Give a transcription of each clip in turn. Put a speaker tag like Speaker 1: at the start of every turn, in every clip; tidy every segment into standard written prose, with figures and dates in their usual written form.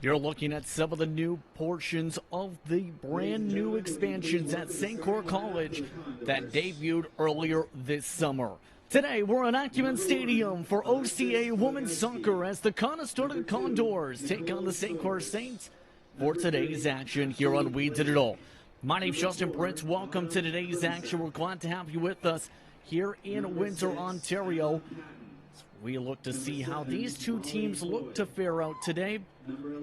Speaker 1: You're looking at some of the new portions of the brand new expansions at St. Clair College that debuted earlier this summer. Today, we're at Acumen Stadium for OCAA Women's Soccer as the Conestoga Condors take on the St. Clair Saints for today's action here on We Digital. My name's Justin Prince. Welcome to today's action. We're glad to have you with us here in Windsor, Ontario. We look to see how these two teams look to fare out today.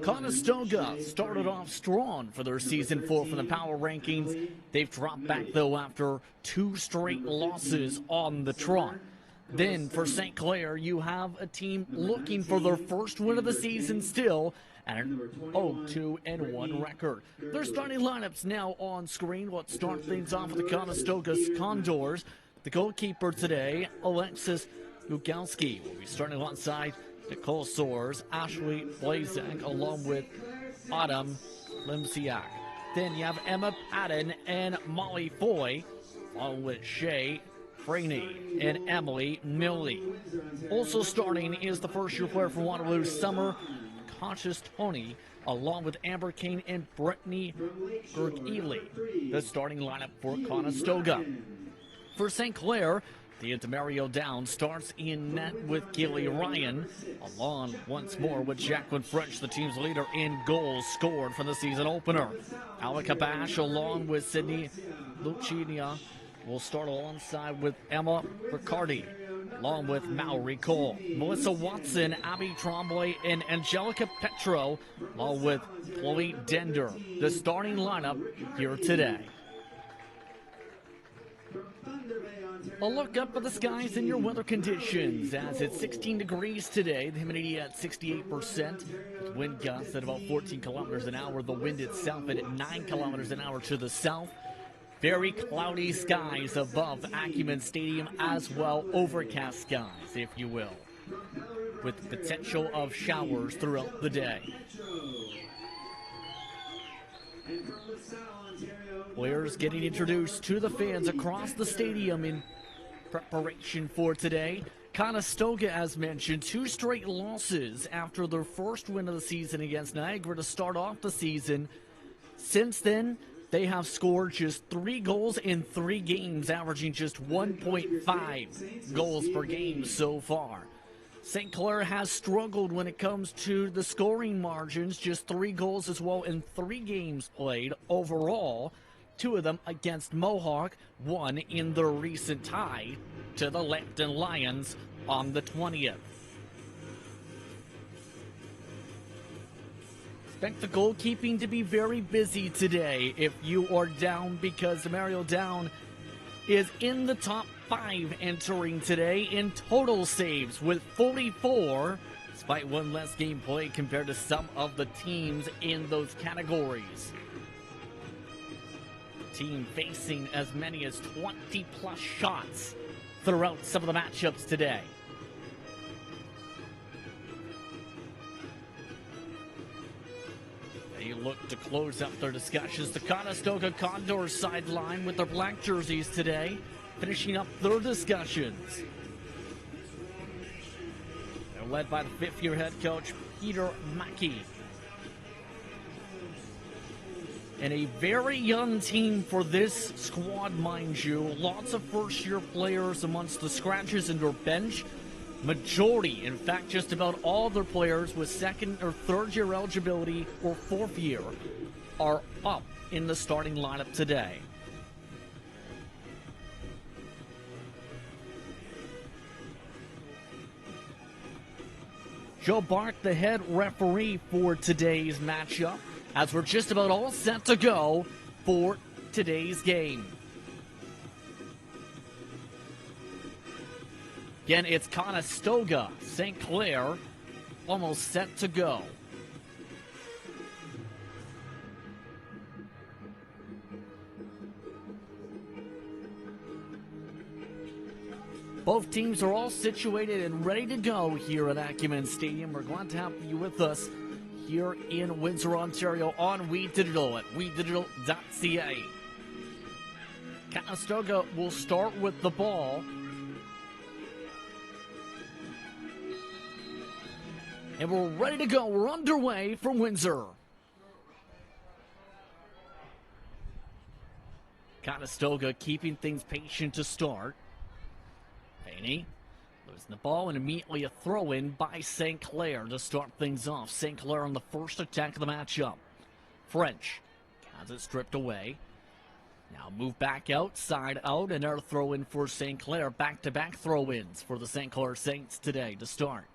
Speaker 1: Conestoga started off strong for their season 4 from the power rankings. They've dropped back, though, after 2 straight losses on the trot. Then for St. Clair, you have a team looking for their first win of the season still, and an 0-2-1 record. Their starting lineups now on screen. Let's start things off with the Conestoga Condors. The goalkeeper today, Alexis Lugalski, will be starting alongside Nicole Soares, Ashley Blazak, along with Autumn Limsiak. Then you have Emma Patton and Molly Foy, along with Shay Freeney and Emily Milley. Also starting is the first-year player from Waterloo, Summer Conscious Tony, along with Amber Kane and Brittany Berg-Ely, the starting lineup for Conestoga. For St. Clair, the Demario Down starts in net with Gilly Ryan, along once more with Jacqueline French, the team's leader in goals scored from the season opener. Alec Bash, along with Sydney Lucinia, will start alongside with Emma Riccardi, along with Mallory Cole, Melissa Watson, Abby Trombley, and Angelica Petro, along with Chloe Dender, the starting lineup here today. A look up at the skies and your weather conditions as it's 16 degrees today, the humidity at 68%, with wind gusts at about 14 kilometers an hour, the wind itself at 9 kilometers an hour to the south. Very cloudy skies above Acumen Stadium as well, overcast skies, if you will, with potential of showers throughout the day. Players getting introduced to the fans across the stadium in preparation for today. Conestoga, as mentioned, 2 straight losses after their first win of the season against Niagara to start off the season. Since then, they have scored just 3 goals in 3 games, averaging just 1.5 goals per game so far. St. Clair has struggled when it comes to the scoring margins, just 3 goals as well in 3 games played overall. 2 of them against Mohawk, 1 in their recent tie to the Lambton Lions on the 20th. Expect the goalkeeping to be very busy today if you are down, because Mario Down is in the top 5 entering today in total saves with 44, despite 1 less game played compared to some of the teams in those categories. Team facing as many as 20 plus shots throughout some of the matchups today. They look to close up their discussions. The Conestoga Condors sideline with their black jerseys today, finishing up their discussions. They're led by the 5th-year head coach, Peter Mackey. And a very young team for this squad, mind you. Lots of first-year players amongst the scratches in their bench. Majority, in fact, just about all their players with 2nd or 3rd-year eligibility or 4th year are up in the starting lineup today. Joe Bark, the head referee for today's matchup, as we're just about all set to go for today's game. Again, it's Conestoga, St. Clair, almost set to go. Both teams are all situated and ready to go here at Acumen Stadium. We're glad to have you with us here in Windsor, Ontario on We Digital at WeDigital.ca. Conestoga will start with the ball. And we're ready to go. We're underway from Windsor. Conestoga keeping things patient to start. Faney losing the ball and immediately a throw-in by St. Clair to start things off. St. Clair on the first attack of the matchup. French has it stripped away. Now move back outside out. Another throw-in for St. Clair. Back-to-back throw-ins for the St. Clair Saints today to start.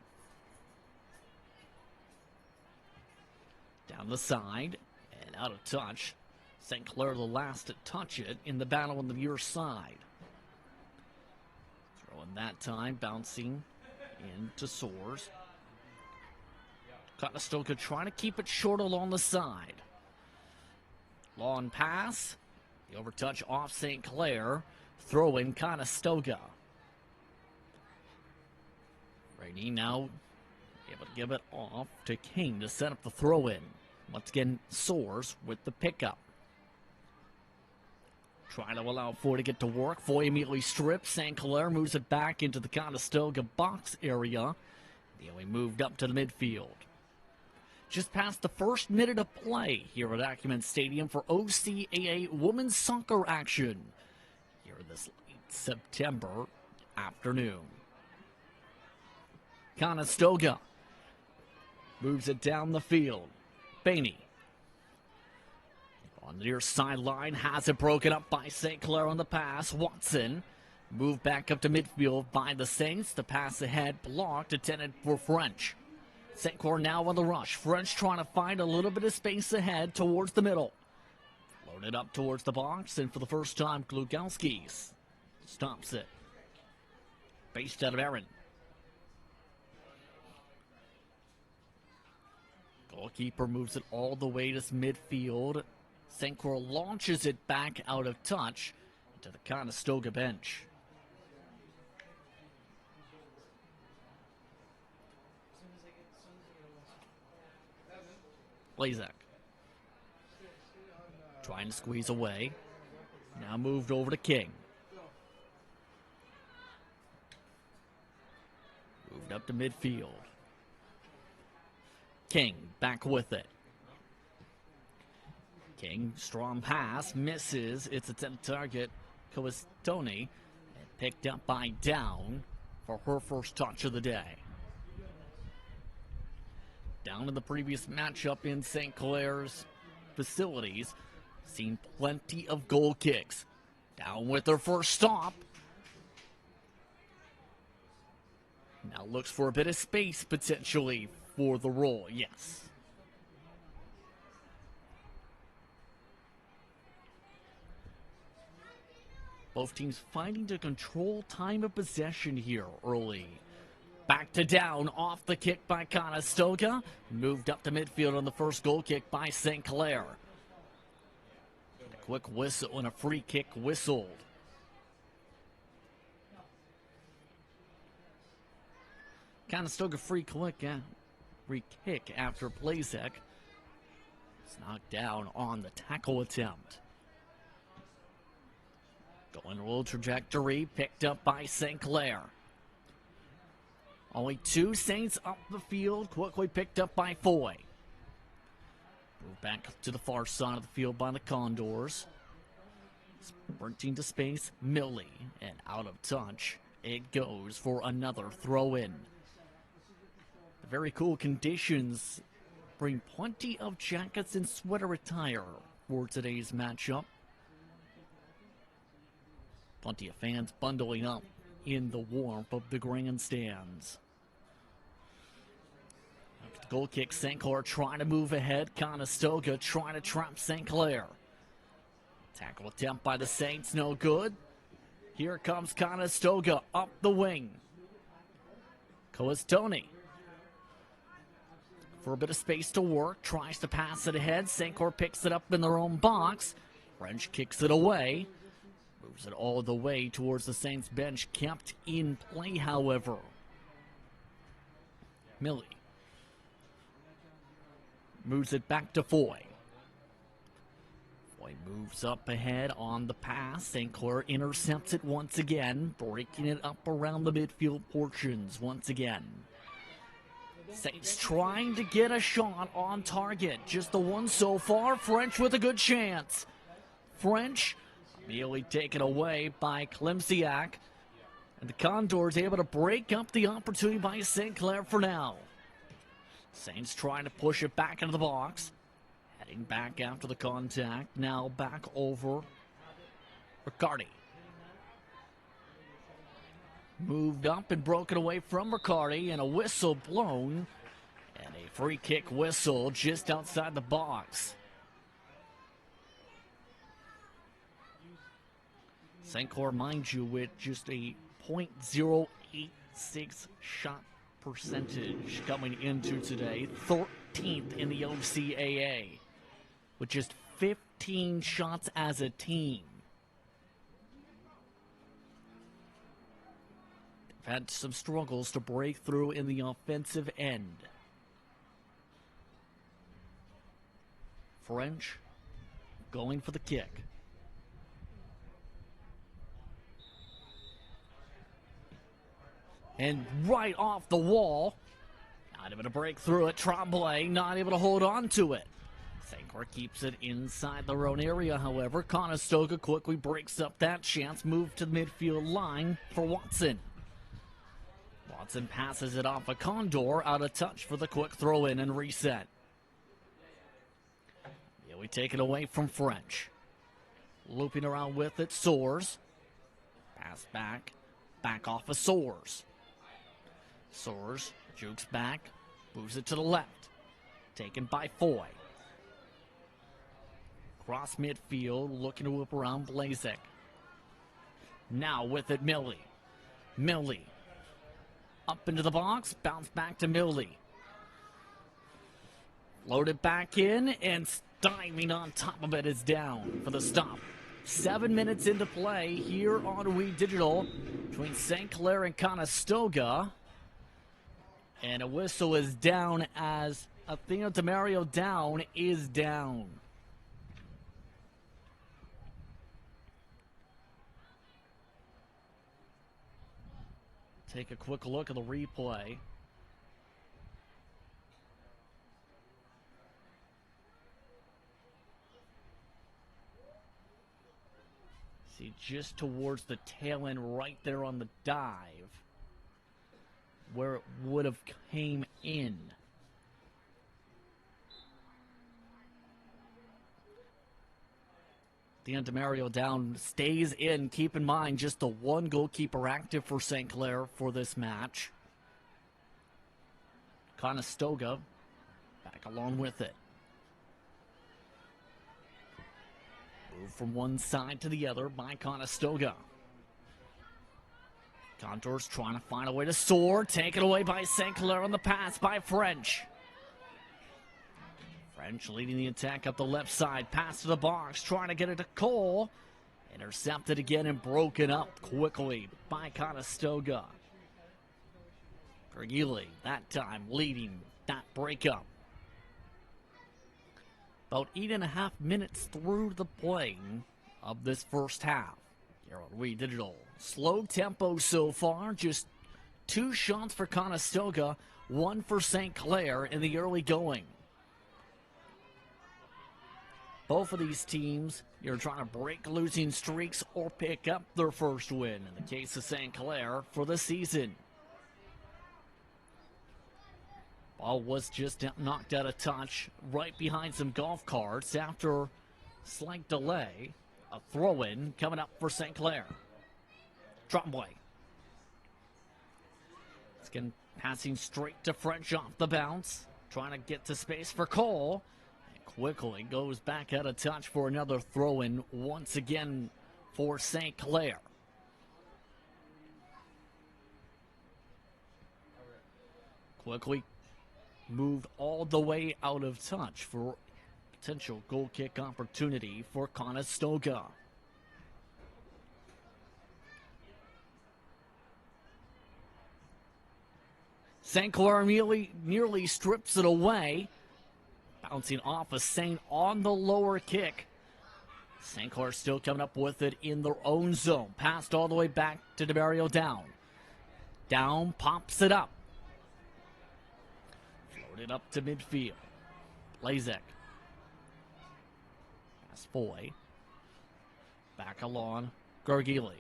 Speaker 1: Down the side and out of touch. St. Clair the last to touch it in the battle on the near side. Throwing that time, bouncing into Soares. Conestoga trying to keep it short along the side. Long pass. The overtouch off St. Clair. Throw in Conestoga. Rainey now able to give it off to King to set up the throw in. Once again, Soares with the pickup. Trying to allow Foy to get to work. Foy immediately strips. St. Clair moves it back into the Conestoga box area. They only moved up to the midfield. Just past the first minute of play here at Acumen Stadium for OCAA women's soccer action here this late September afternoon. Conestoga moves it down the field. Faney on the near sideline, has it broken up by St. Clair on the pass. Watson moved back up to midfield by the Saints. The pass ahead blocked, intended for French. St. Clair now on the rush. French trying to find a little bit of space ahead towards the middle. Loaded up towards the box, and for the first time, Glugowski stops it. Based out of Aaron. Goalkeeper moves it all the way to midfield. St. Clair launches it back out of touch to the Conestoga bench. Blazak trying to squeeze away. Now moved over to King. Moved up to midfield. King back with it. King, strong pass, misses. It's attempt target, Coestoni, and picked up by Down for her first touch of the day. Down in the previous matchup in St. Clair's facilities, seen plenty of goal kicks. Down with her first stop. Now looks for a bit of space potentially for the roll, yes. Both teams fighting to control time of possession here early. Back to Down, off the kick by Conestoga. Moved up to midfield on the first goal kick by St. Clair. A quick whistle and a free kick whistled. Conestoga free kick after Blazek. It's knocked down on the tackle attempt. Going a little trajectory, picked up by St. Clair. Only two Saints up the field, quickly picked up by Foy. Moved back to the far side of the field by the Condors. Sprinting to space, Millie, and out of touch. It goes for another throw-in. The very cool conditions bring plenty of jackets and sweater attire for today's matchup. Plenty of fans bundling up in the warmth of the grandstands. After the goal kick, St. Clair trying to move ahead. Conestoga trying to trap St. Clair. Tackle attempt by the Saints, no good. Here comes Conestoga up the wing. Coestoni for a bit of space to work, tries to pass it ahead. St. Clair picks it up in their own box. French kicks it away. Moves it all the way towards the Saints bench. Kept in play, however. Millie moves it back to Foy. Foy moves up ahead on the pass. St. Clair intercepts it once again, breaking it up around the midfield portions once again. Saints trying to get a shot on target. Just the one so far. French with a good chance. French immediately taken away by Klimsiak. And the Condors able to break up the opportunity by St. Clair for now. Saints trying to push it back into the box. Heading back after the contact. Now back over Riccardi. Moved up and broken away from Riccardi, and a whistle blown. And a free kick whistle just outside the box. St. Clair, mind you, with just a .086 shot percentage coming into today. 13th in the OCAA. With just 15 shots as a team. They've had some struggles to break through in the offensive end. French going for the kick. And right off the wall, not able to break through it. Tremblay not able to hold on to it. St. Clair keeps it inside their own area, however. Conestoga quickly breaks up that chance. Move to the midfield line for Watson. Watson passes it off a Condor, out of touch for the quick throw in and reset. Yeah, we take it away from French. Looping around with it, Soares. Pass back, back off of Soares. Soares jukes back, moves it to the left. Taken by Foy. Cross midfield, looking to whip around Blazek. Now with it, Millie. Millie. Up into the box, bounce back to Millie. Loaded back in, and stymied on top of it is down for the stop. 7 minutes into play here on We Digital between St. Clair and Conestoga. And a whistle is down as Athena DeMario down is down. Take a quick look at the replay. See, just towards the tail end right there on the dive where it would have came in. DeMario down, stays in. Keep in mind, just the one goalkeeper active for St. Clair for this match. Conestoga back along with it. Move from one side to the other by Conestoga. Condors trying to find a way to soar. Taken away by St. Clair on the pass by French. French leading the attack up the left side. Pass to the box. Trying to get it to Cole. Intercepted again and broken up quickly by Conestoga. Pergili that time leading that breakup. About 8.5 minutes through the playing of this first half. Here on We Digital. Slow tempo so far. Just 2 shots for Conestoga. 1 for St. Clair in the early going. Both of these teams, you're trying to break losing streaks or pick up their first win. In the case of St. Clair for the season. Ball was just knocked out of touch right behind some golf carts after slight delay. A throw-in coming up for St. Clair. Tremblay. Again, passing straight to French off the bounce. Trying to get to space for Cole. And quickly goes back out of touch for another throw-in once again for St. Clair. Quickly moved all the way out of touch for potential goal kick opportunity for Conestoga. St. Clair nearly strips it away. Bouncing off of St. on the lower kick. St. Clair still coming up with it in their own zone. Passed all the way back to DeMario down. Down, pops it up. Loaded up to midfield. Blazek. Pass Foy. Back along. Gargili.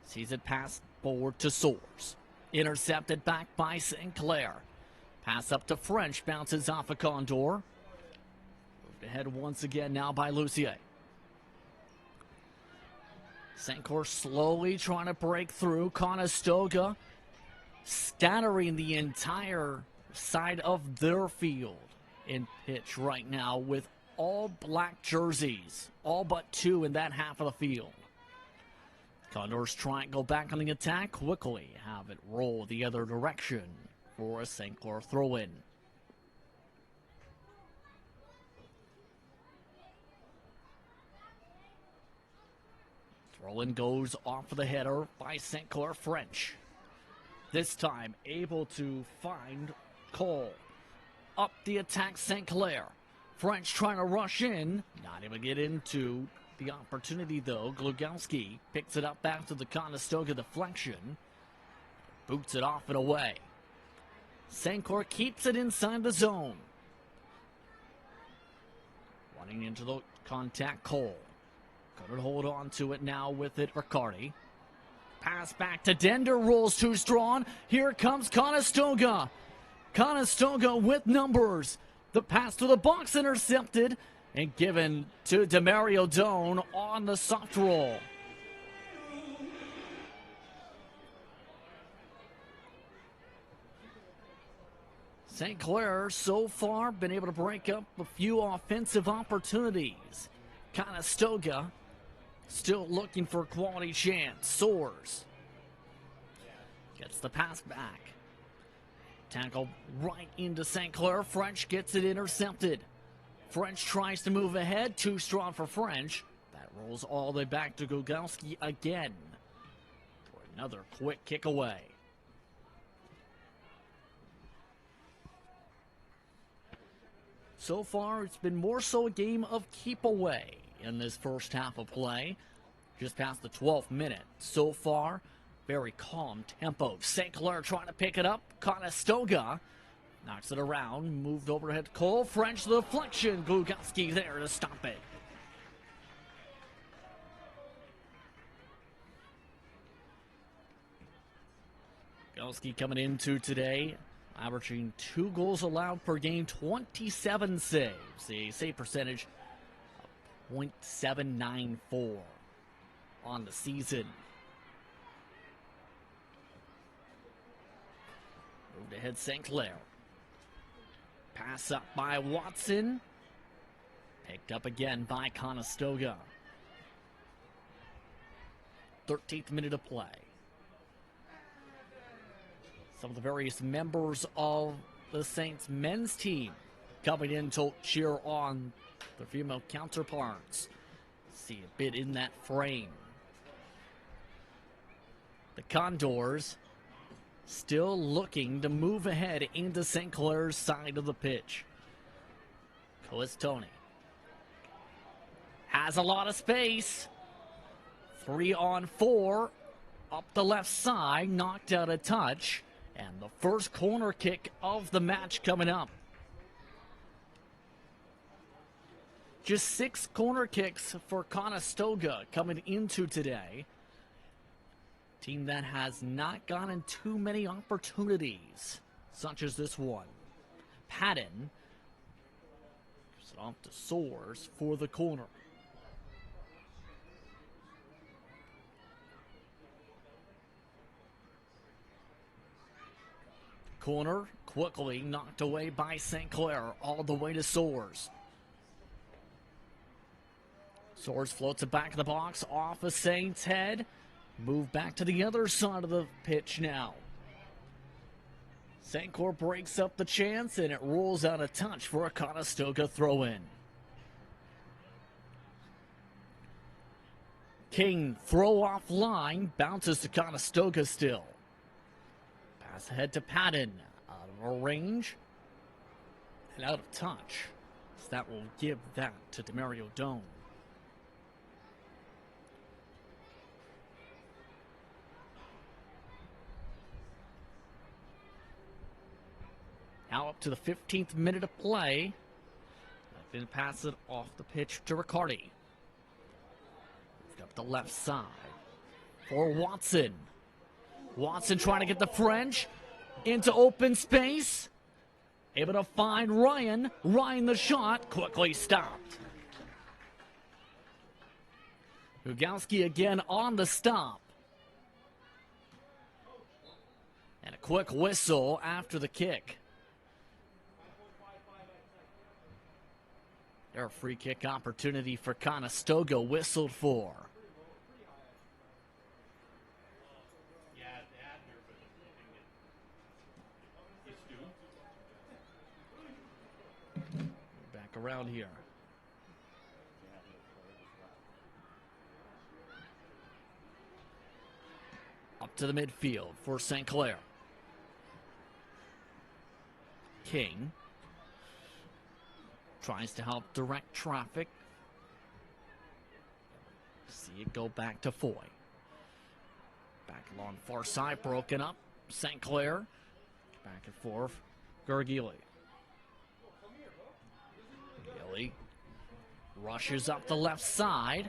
Speaker 1: Sees it pass forward to Soares. Intercepted back by St. Clair. Pass up to French. Bounces off a Condor. Moved ahead once again now by Lucier. St. Clair slowly trying to break through. Conestoga scattering the entire side of their field in pitch right now with all black jerseys. All but two in that half of the field. Condors try and go back on the attack quickly. Have it roll the other direction for a St. Clair throw-in. Throw-in goes off of the header by St. Clair French. This time able to find Cole. Up the attack St. Clair. French trying to rush in. Not able to get into the opportunity though. Glugowski picks it up back to the Conestoga deflection. Boots it off and away. St. Clair keeps it inside the zone. Running into the contact Cole. Couldn't hold on to it now with it Riccardi. Pass back to Dender, rolls too strong. Here comes Conestoga. Conestoga with numbers. The pass to the box intercepted and given to Demario Doan on the soft roll. St. Clair so far been able to break up a few offensive opportunities. Conestoga still looking for a quality chance. Soares gets the pass back. Tackle right into St. Clair. French gets it intercepted. French tries to move ahead. Too strong for French. That rolls all the way back to Glugowski again. For another quick kick away. So far, it's been more so a game of keep away in this first half of play. Just past the 12th minute. So far, very calm tempo. St. Clair trying to pick it up. Conestoga knocks it around. Moved overhead to Cole. French deflection. Glugowski there to stop it. Glugowski coming into today, averaging 2 goals allowed per game, 27 saves. A save percentage of .794 on the season. Moved ahead St. Clair. Pass up by Watson. Picked up again by Conestoga. 13th minute of play. Some of the various members of the Saints men's team coming in to cheer on their female counterparts. See a bit in that frame. The Condors still looking to move ahead into St. Clair's side of the pitch. Coestoni has a lot of space. 3-on-4 up the left side, knocked out a touch. And the first corner kick of the match coming up. Just 6 corner kicks for Conestoga coming into today. Team that has not gotten too many opportunities, such as this one. Patton gives it off to Soares for the corner. Corner quickly knocked away by St. Clair all the way to Soares. Soares floats it back in the box off of Saint's head. Move back to the other side of the pitch now. St. Clair breaks up the chance and it rolls out a touch for a Conestoga throw-in. King throw off line, bounces to Conestoga still. Pass ahead to Patton, out of range and out of touch. So that will give that to Demario Doan. Now up to the 15th minute of play. Then pass it off the pitch to Riccardi. Up the left side for Watson. Watson trying to get the French into open space. Able to find Ryan. Ryan the shot quickly stopped. Hugowski again on the stop. And a quick whistle after the kick. Their free kick opportunity for Conestoga whistled for. Back around here. Up to the midfield for St. Clair. King tries to help direct traffic. See it go back to Foy. Back along far side, broken up. St. Clair. Back and forth. Gergili. Gilly rushes up the left side.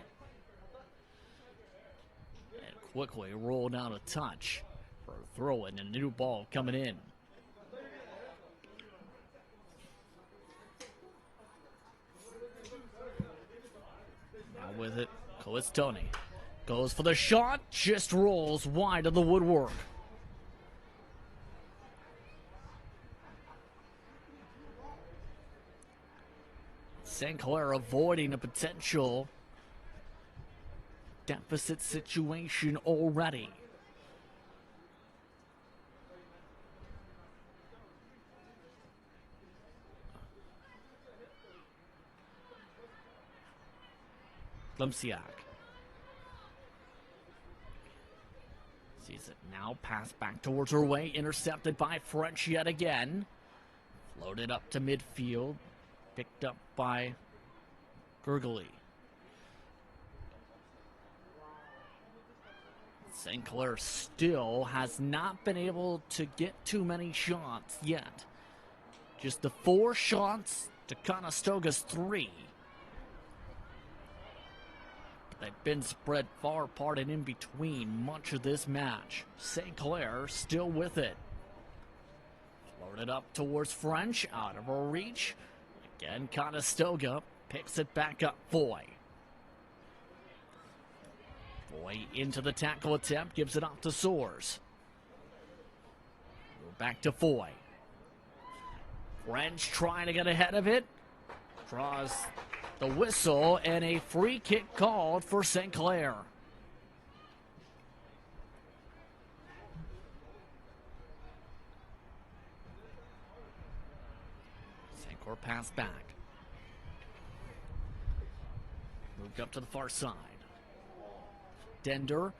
Speaker 1: And quickly rolled out a touch for a throw in, and a new ball coming in. With it, Conestoga goes for the shot, just rolls wide of the woodwork. St. Clair avoiding a potential deficit situation already. Lemsiak sees it now, pass back towards her way, intercepted by French yet again. Floated up to midfield, picked up by Gergely. St. Clair still has not been able to get too many shots yet. Just the 4 shots to Conestoga's 3. They've been spread far apart and in between much of this match. St. Clair still with it. Floated up towards French, out of her reach. Again, Conestoga picks it back up. Foy. Foy into the tackle attempt, gives it off to Soares. Back to Foy. French trying to get ahead of it. Draws the whistle, and a free kick called for St. Clair. St. Clair pass back. Moved up to the far side. Dender,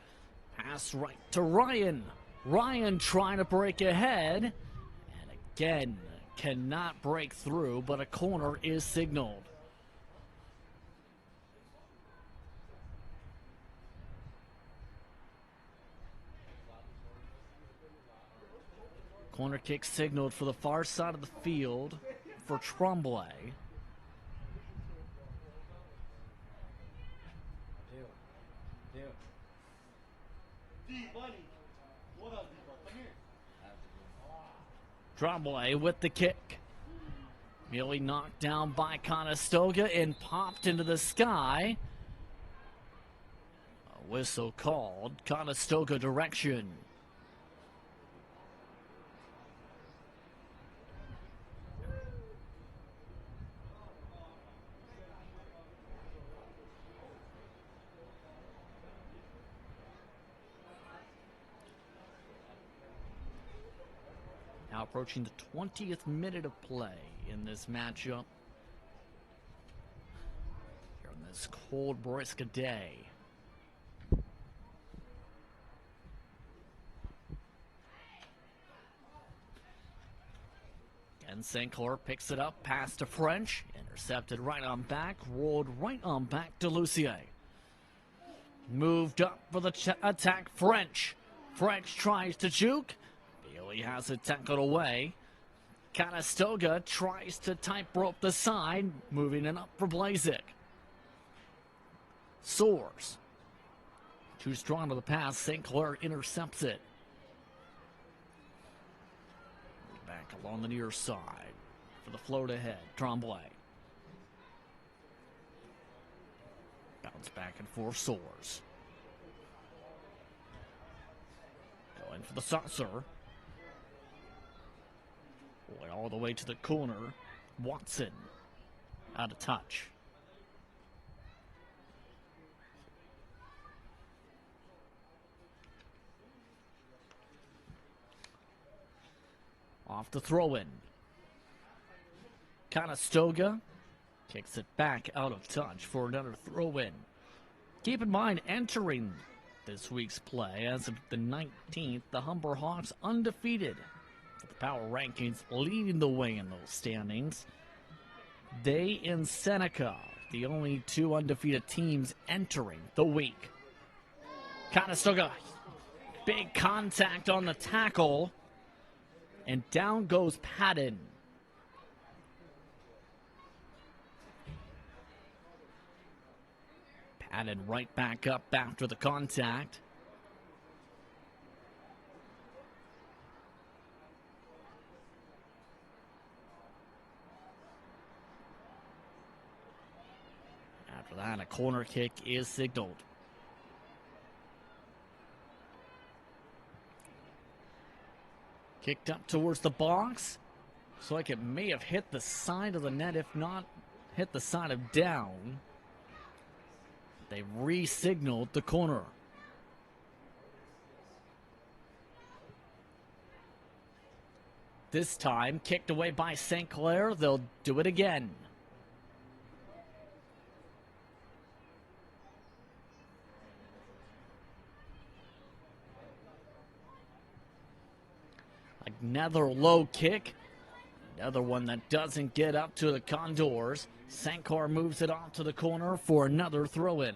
Speaker 1: pass right to Ryan. Ryan trying to break ahead, and again cannot break through, but a corner is signaled. Corner kick signaled for the far side of the field for Tremblay. Tremblay with the kick. Nearly knocked down by Conestoga and popped into the sky. A whistle called. Conestoga direction. Now approaching the 20th minute of play in this matchup. Here on this cold, brisk day. Again, St. Clair picks it up, pass to French, intercepted right on back, rolled right on back to Lucier. Moved up for the attack, French. French tries to juke. He has it tackled away. Conestoga tries to tightrope the side, moving it up for Blazek. Soars. Too strong to the pass. St. Clair intercepts it. Back along the near side for the float ahead. Tremblay. Bounce back and forth. Soars. Going for the saucer. All the way to the corner. Watson. Out of touch. Off the throw-in. Conestoga kicks it back out of touch for another throw-in. Keep in mind, entering this week's play, as of the 19th, the Humber Hawks undefeated. For the power rankings, leading the way in those standings. They and Seneca, the only two undefeated teams entering the week. Conestoga, big contact on the tackle. And down goes Patton. Patton right back up after the contact. After that, a corner kick is signaled. Kicked up towards the box. Looks like it may have hit the side of the net, if not hit the side of down. They re-signaled the corner. This time, kicked away by St. Clair. They'll do it again. Another low kick. Another one that doesn't get up to the Condors. St. Clair moves it off to the corner for another throw-in.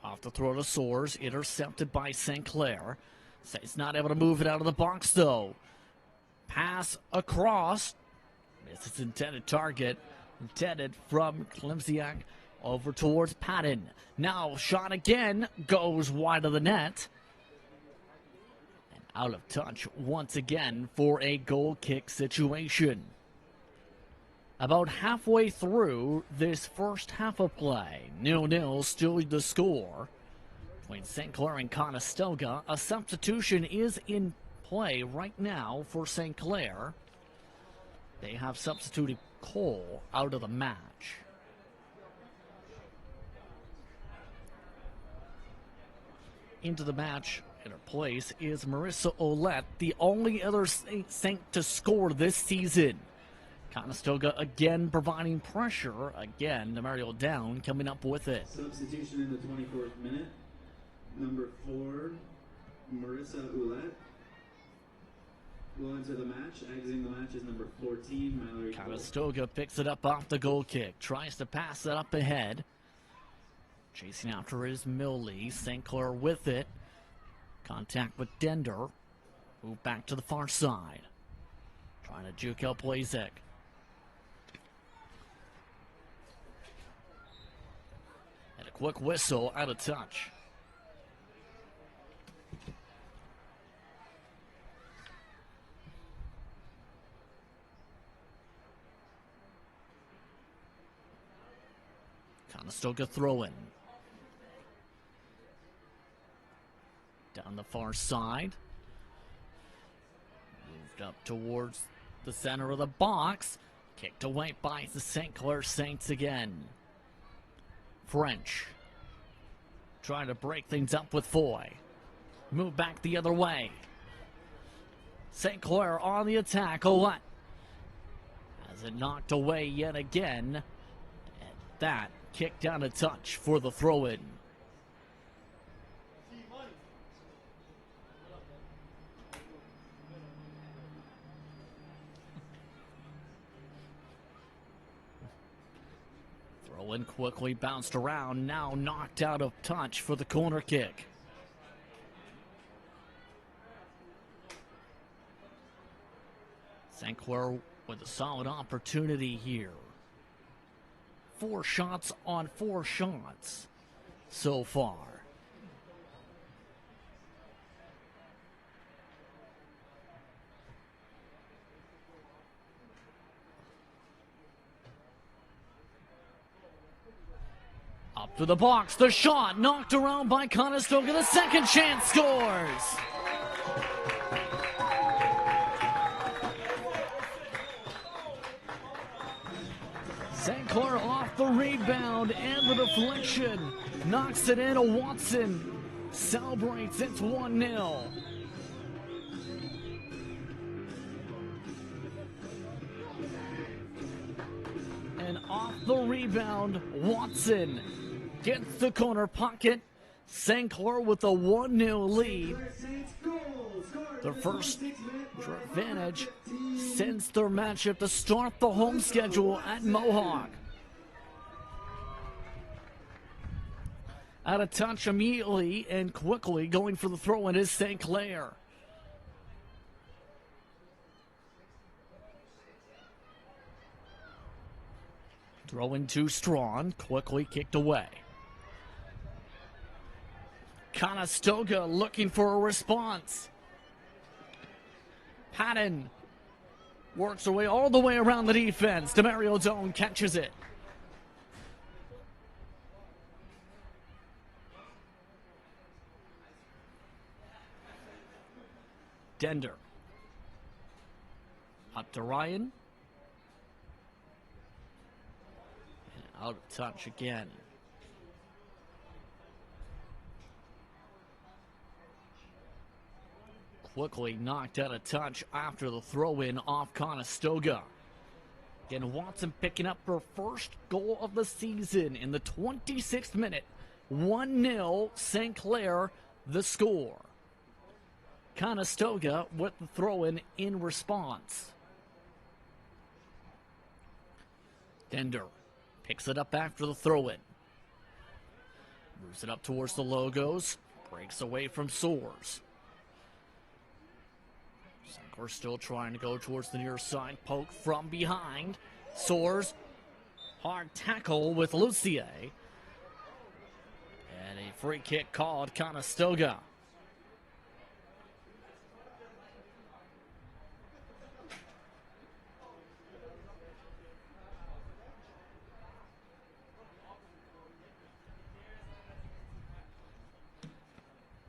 Speaker 1: Off the throw to Soars, intercepted by St. Clair. He's not able to move it out of the box, though. Pass across. It's its intended target. Intended from Klimsiak over towards Patton. Now shot again, goes wide of the net. And out of touch once again for a goal kick situation. About halfway through this first half of play, 0-0 still the score between St. Clair and Conestoga. A substitution is in play right now for St. Clair. They have substituted Cole out of the match. Into the match in her place is Marissa Ouellette, the only other Saint to score this season. Conestoga again providing pressure. Again, the Mario down coming up with it.
Speaker 2: Substitution in the 24th minute. Number 4, Marissa Ouellette will enter the match. Exiting the match is number 14, Mallory.
Speaker 1: Conestoga picks it up off the goal kick. Tries to pass it up ahead. Chasing after is Millie. St. Clair with it. Contact with Dender. Move back to the far side. Trying to juke out Blazek. And a quick whistle out of touch. Conestoga throw-in. Down the far side. Moved up towards the center of the box. Kicked away by the St. Clair Saints again. French. Trying to break things up with Foy. Move back the other way. St. Clair on the attack. Ouellette has it knocked away yet again. And that kicked out of touch for the throw-in. Throw-in quickly bounced around, now knocked out of touch for the corner kick. St. Clair with a solid opportunity here. 4 shots on 4 shots so far. Up to the box, the shot knocked around by Conestoga. The second chance scores. St. Clair off the rebound and the deflection. Knocks it in. Watson celebrates. It's 1-0. And off the rebound, Watson gets the corner pocket. St. Clair with a 1-0 lead. Their first advantage since their matchup to start the home schedule at Mohawk. Out of touch immediately and quickly going for the throw-in is St. Clair. Throw-in too strong, quickly kicked away. Conestoga looking for a response. Patton works her way all the way around the defense. DeMario Zone catches it. Dender. Up to Ryan. And out of touch again. Quickly knocked out of touch after the throw-in off Conestoga. Again, Watson picking up her first goal of the season in the 26th minute. 1-0 St. Clair, the score. Conestoga with the throw-in in response. Dender picks it up after the throw-in. Moves it up towards the logos. Breaks away from Soares. We're still trying to go towards the near side. Poke from behind. Soares. Hard tackle with Lucier. And a free kick called Conestoga.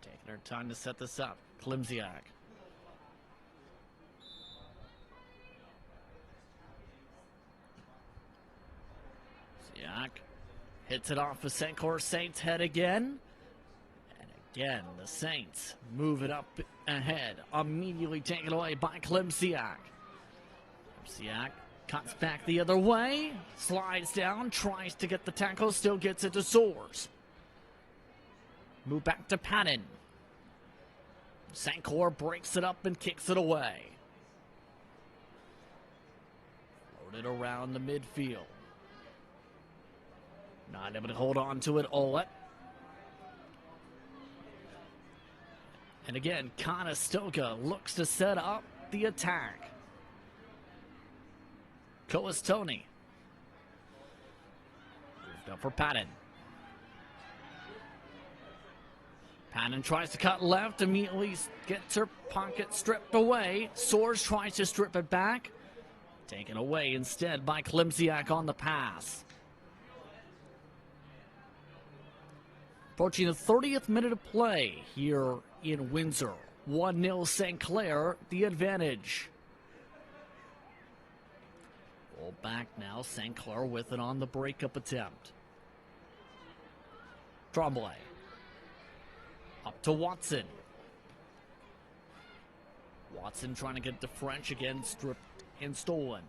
Speaker 1: Taking her time to set this up. Klimziak. Hits it off of St. Clair Saints' head again. And again, the Saints move it up ahead. Immediately taken away by Klimziak. Klimziak cuts back the other way. Slides down, tries to get the tackle, still gets it to Soares. Move back to Patton. St. Clair breaks it up and kicks it away. Floated around the midfield. Not able to hold on to it, Olet. And again, Conestoga looks to set up the attack. Coastoni. Moved up for Patton. Patton tries to cut left, immediately gets her pocket stripped away. Soares tries to strip it back. Taken away instead by Klimziak on the pass. Approaching the 30th minute of play here in Windsor. 1-0 St. Clair, the advantage. Roll back now, St. Clair with it on the breakup attempt. Tremblay. Up to Watson. Watson trying to get the French again, stripped and stolen.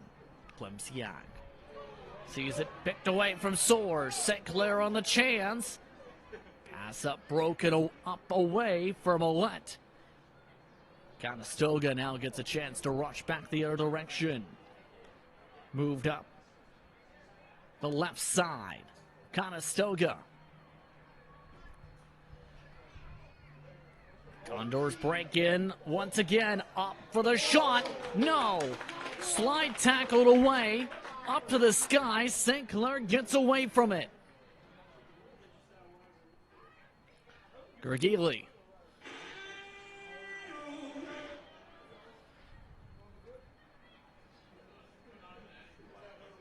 Speaker 1: Klimziak. Sees it picked away from Soares. St. Clair on the chance. Pass up, broken up away from Olet. Conestoga now gets a chance to rush back the other direction. Moved up the left side. Conestoga. Condors break in once again, up for the shot. No! Slide tackled away, up to the sky. St. Clair gets away from it. Gergili.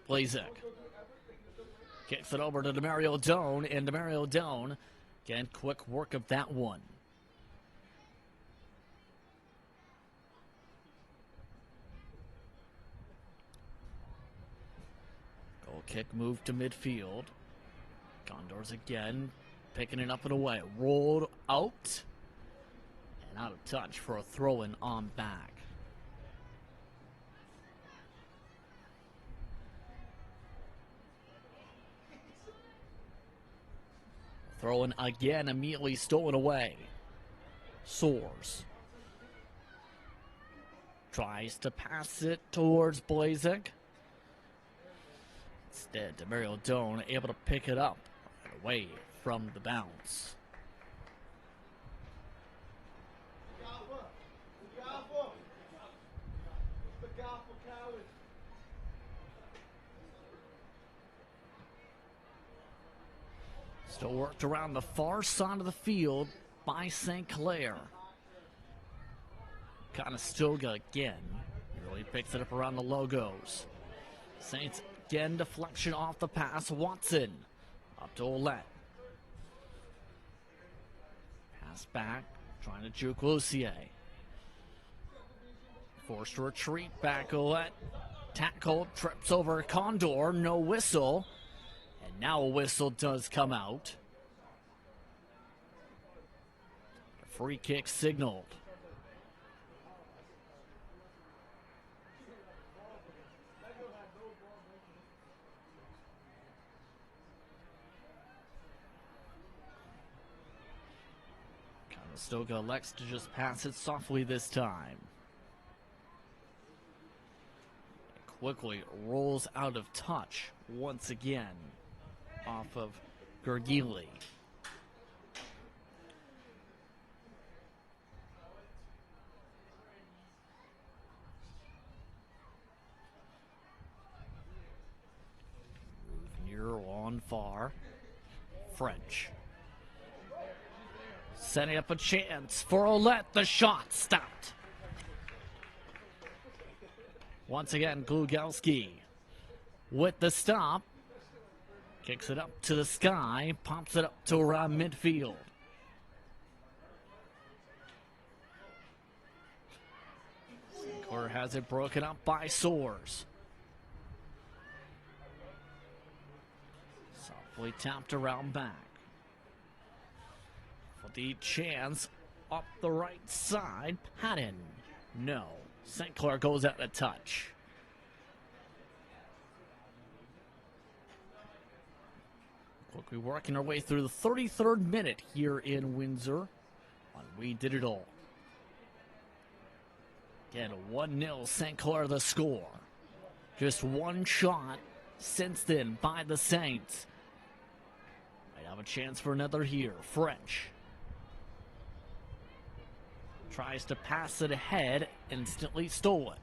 Speaker 1: Blazek. Kicks it over to Demario Doan, and Demario Doan, again, quick work of that one. Goal kick move to midfield. Condors again, picking it up and away. Rolled out, and out of touch for a throw-in on back. Throw-in again, immediately stolen away. Soars. Tries to pass it towards Blazek. Instead, Demario Doan able to pick it up away from the bounce. Still worked around the far side of the field by St. Clair. Conestoga again. Really picks it up around the logos. Saints again, deflection off the pass. Watson up to Ouellette. Pass back, trying to juke Lucier. Forced to retreat back. Ouellette tackle, trips over Condor, no whistle. And now a whistle does come out. A free kick signaled. Conestoga elects to just pass it softly this time. It quickly rolls out of touch once again off of Gergili. Move near on far. French. Setting up a chance for Ouellette. The shot stopped. Once again, Glugelski with the stop. Kicks it up to the sky, pops it up to around midfield. St. Clair has it broken up by Soars. Softly tapped around back. For the chance up the right side, Patton. No. St. Clair goes out of touch. Quickly working our way through the 33rd minute here in Windsor on We Did It All. Again, 1-0 St. Clair the score. Just one shot since then by the Saints. Might have a chance for another here. French tries to pass it ahead, instantly stolen.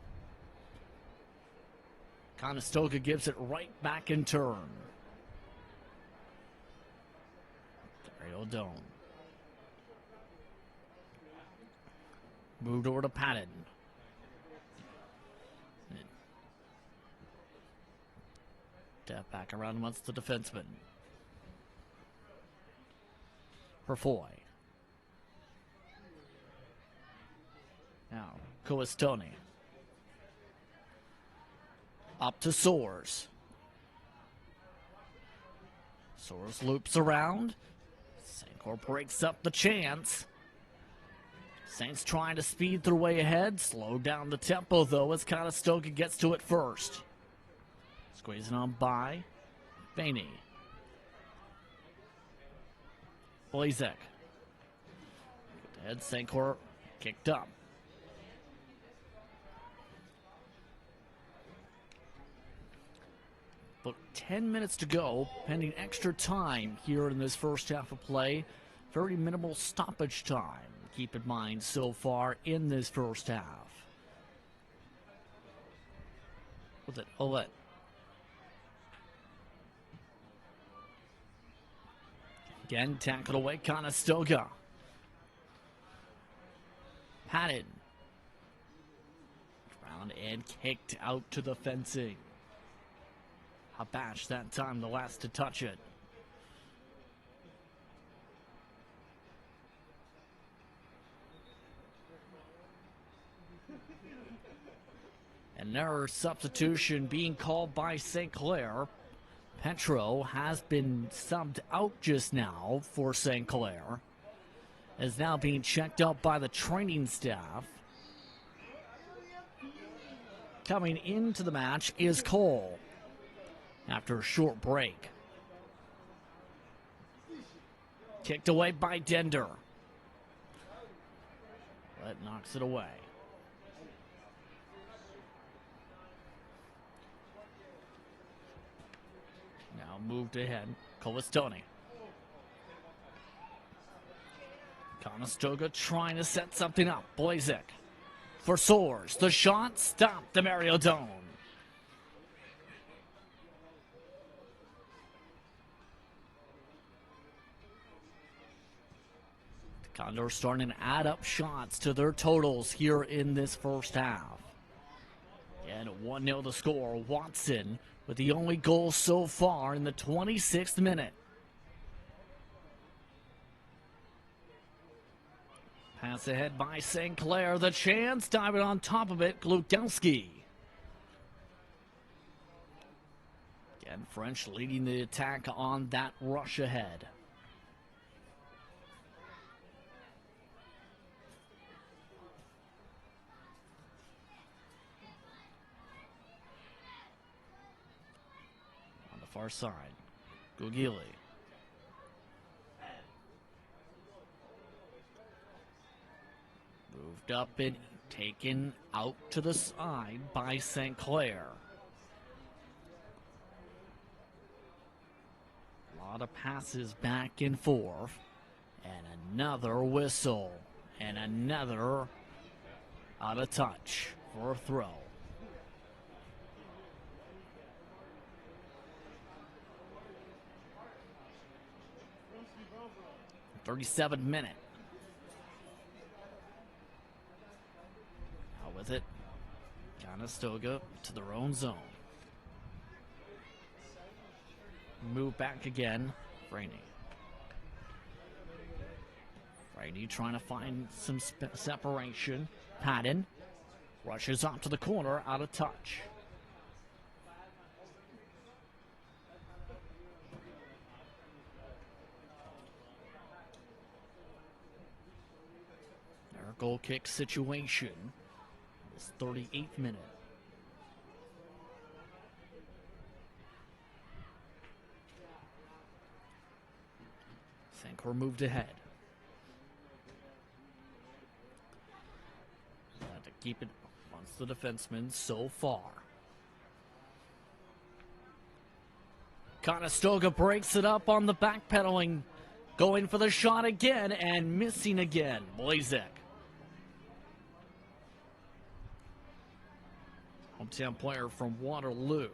Speaker 1: Conestoga gives it right back in turn. Doan. Moved over to Patton. Tap back around amongst the defensemen. Perfoy. Now, Coestone. Up to Soars. Soars loops around. St. Clair breaks up the chance. Saints trying to speed their way ahead. Slow down the tempo, though, as Conestoga gets to it first. Squeezing on by Bainey. Blazek. Head St. Clair kicked up. But 10 minutes to go, pending extra time here in this first half of play. Very minimal stoppage time, keep in mind, so far in this first half. With it, Ouellette. Again, tackled away, Conestoga. Patton. Round and kicked out to the fencing. Habash that time, the last to touch it. An error substitution being called by St. Clair. Petro has been subbed out just now for St. Clair. Is now being checked out by the training staff. Coming into the match is Cole after a short break. Kicked away by Dender. That knocks it away. Now moved ahead, Colestoni. Conestoga trying to set something up. Blazek for Soares. The shot stopped the Mario Dome. The Condors starting to add up shots to their totals here in this first half. And 1-0 to score. Watson with the only goal so far in the 26th minute. Pass ahead by St. Clair. The chance, diving on top of it, Glukowski. Again, French leading the attack on that rush ahead. On the far side, Gugili. Moved up and taken out to the side by St. Clair. A lot of passes back and forth. And another whistle. And another out of touch for a throw. .37 minute. With it, Conestoga to their own zone. Move back again, Franey. Franey trying to find some separation. Patton rushes up to the corner, out of touch. Their goal kick situation. 38th minute. Sankor moved ahead. Had to keep it amongst the defensemen so far. Conestoga breaks it up on the backpedaling. Going for the shot again and missing again. Blazek. Hometown player from Waterloo.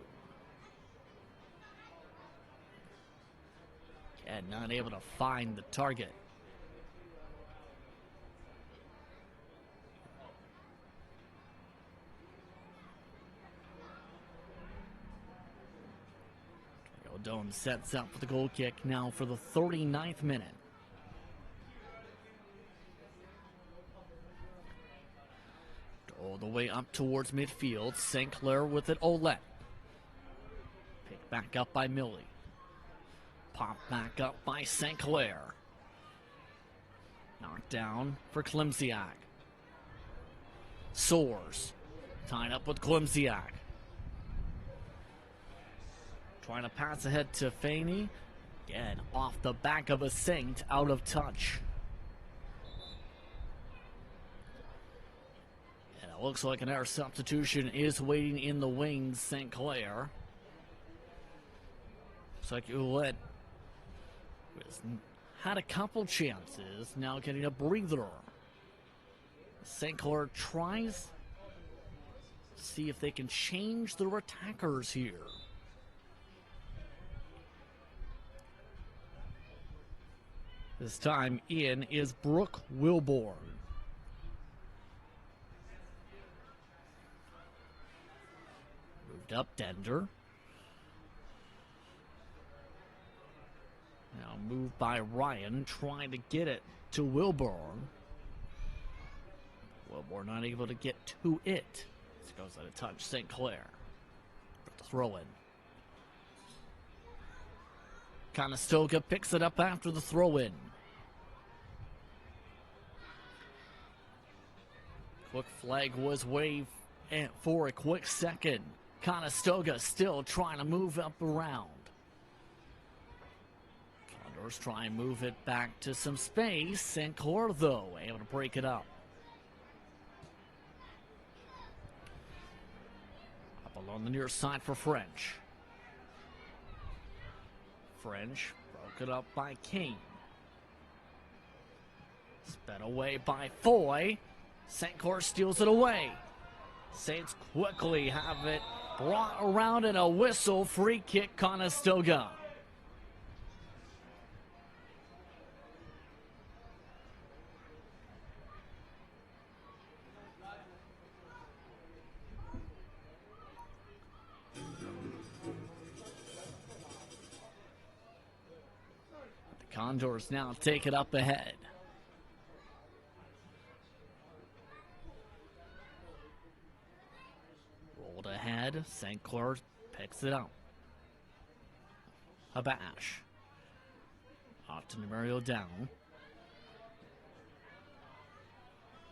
Speaker 1: And not able to find the target. Dome sets up for the goal kick now for the 39th minute. All the way up towards midfield. St. Clair with it. Ouellette. Picked back up by Millie. Popped back up by St. Clair. Knocked down for Klimsiak. Soares. Tied up with Klimsiak. Trying to pass ahead to Faney. Again, off the back of a Saint, out of touch. And it looks like an error substitution is waiting in the wings, St. Clair. Looks like Ouellette has had a couple chances, now getting a breather. St. Clair tries to see if they can change their attackers here. This time in is Brooke Wilborn. Moved up Dender. Now moved by Ryan, trying to get it to Wilborn. Wilborn not able to get to it. This goes at a touch, St. Clair. Throw in. Conestoga picks it up after the throw in. Quick flag was waved for a quick second. Conestoga still trying to move up around. Condors try and move it back to some space. St. Clair, though, able to break it up. Up along the near side for French. French broke it up by King. Sped away by Foy. St. Clair steals it away. Saints quickly have it brought around in a whistle. Free kick, Conestoga. The Condors now take it up ahead. Rolled ahead. St. Clair picks it up. Habash. Off to Numerio down.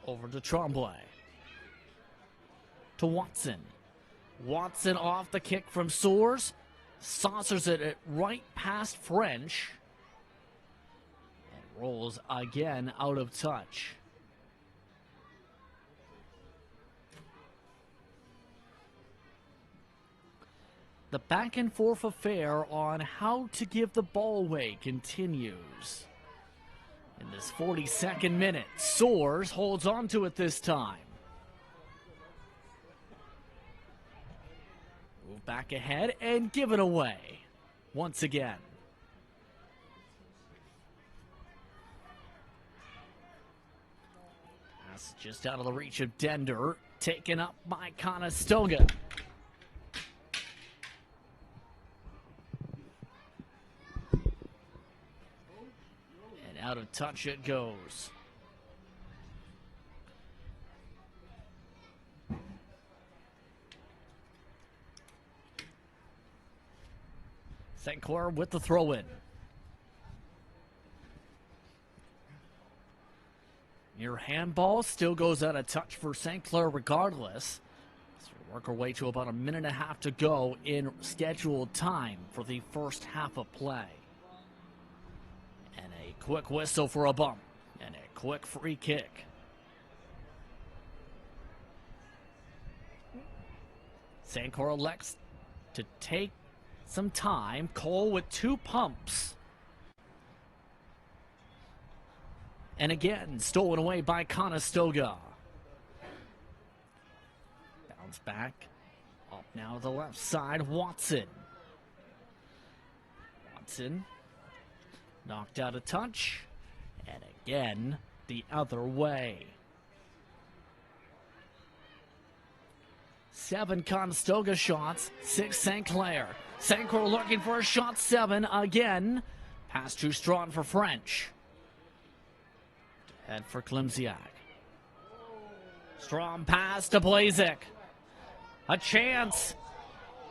Speaker 1: Over to Tremblay. To Watson. Watson off the kick from Soares. Saucers it right past French. And rolls again out of touch. The back and forth affair on how to give the ball away continues. In this 42nd minute, Soares holds on to it this time. Move back ahead and give it away once again. Pass just out of the reach of Dender, taken up by Conestoga. Out of touch it goes. St. Clair with the throw-in. Near handball, still goes out of touch for St. Clair regardless. So we work our way to about a minute and a half to go in scheduled time for the first half of play. Quick whistle for a bump and a quick free kick. St. Clair elects to take some time. Cole with two pumps. And again, stolen away by Conestoga. Bounce back. Up now to the left side, Watson. Watson. Knocked out a touch, and again, the other way. 7 Conestoga shots, 6 St. Clair. St. Clair looking for a shot, 7 again. Pass too strong for French. Head for Klimziak. Strong pass to Blazek. A chance.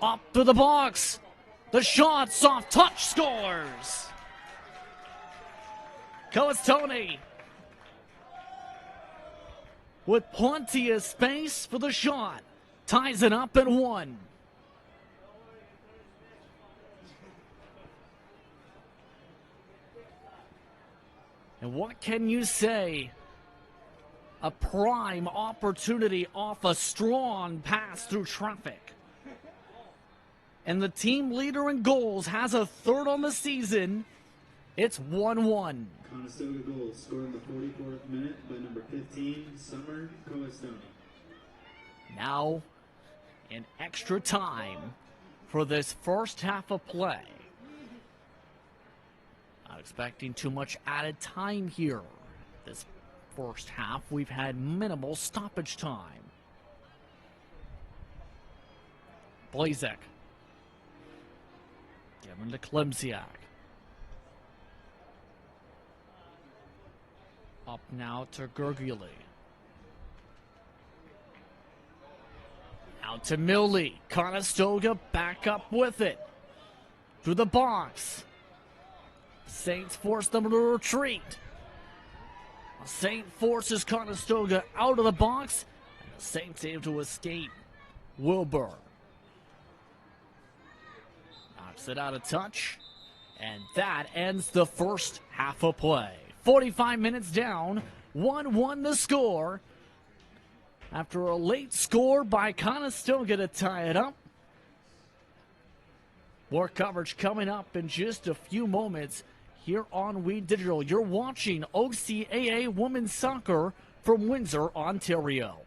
Speaker 1: Up to the box. The shot, soft touch, scores. Coastone with plenty of space for the shot. Ties it up at 1. And what can you say? A prime opportunity off a strong pass through traffic. And the team leader in goals has a third on the season. It's 1-1.
Speaker 2: Conestoga goal scored in the 44th minute by number 15, Summer Conestoga.
Speaker 1: Now, in extra time for this first half of play. Not expecting too much added time here. This first half, we've had minimal stoppage time. Blazek. Given to Klimsiak. Up now to Gergely. Out to Millie. Conestoga back up with it. Through the box. Saints force them to retreat. Saint forces Conestoga out of the box. And the Saints able to escape. Wilbur. Knocks it out of touch. And that ends the first half of play. 45 minutes down. 1-1 the score. After a late score by Conestoga to tie it up. More coverage coming up in just a few moments here on We Digital. You're watching OCAA Women's Soccer from Windsor, Ontario.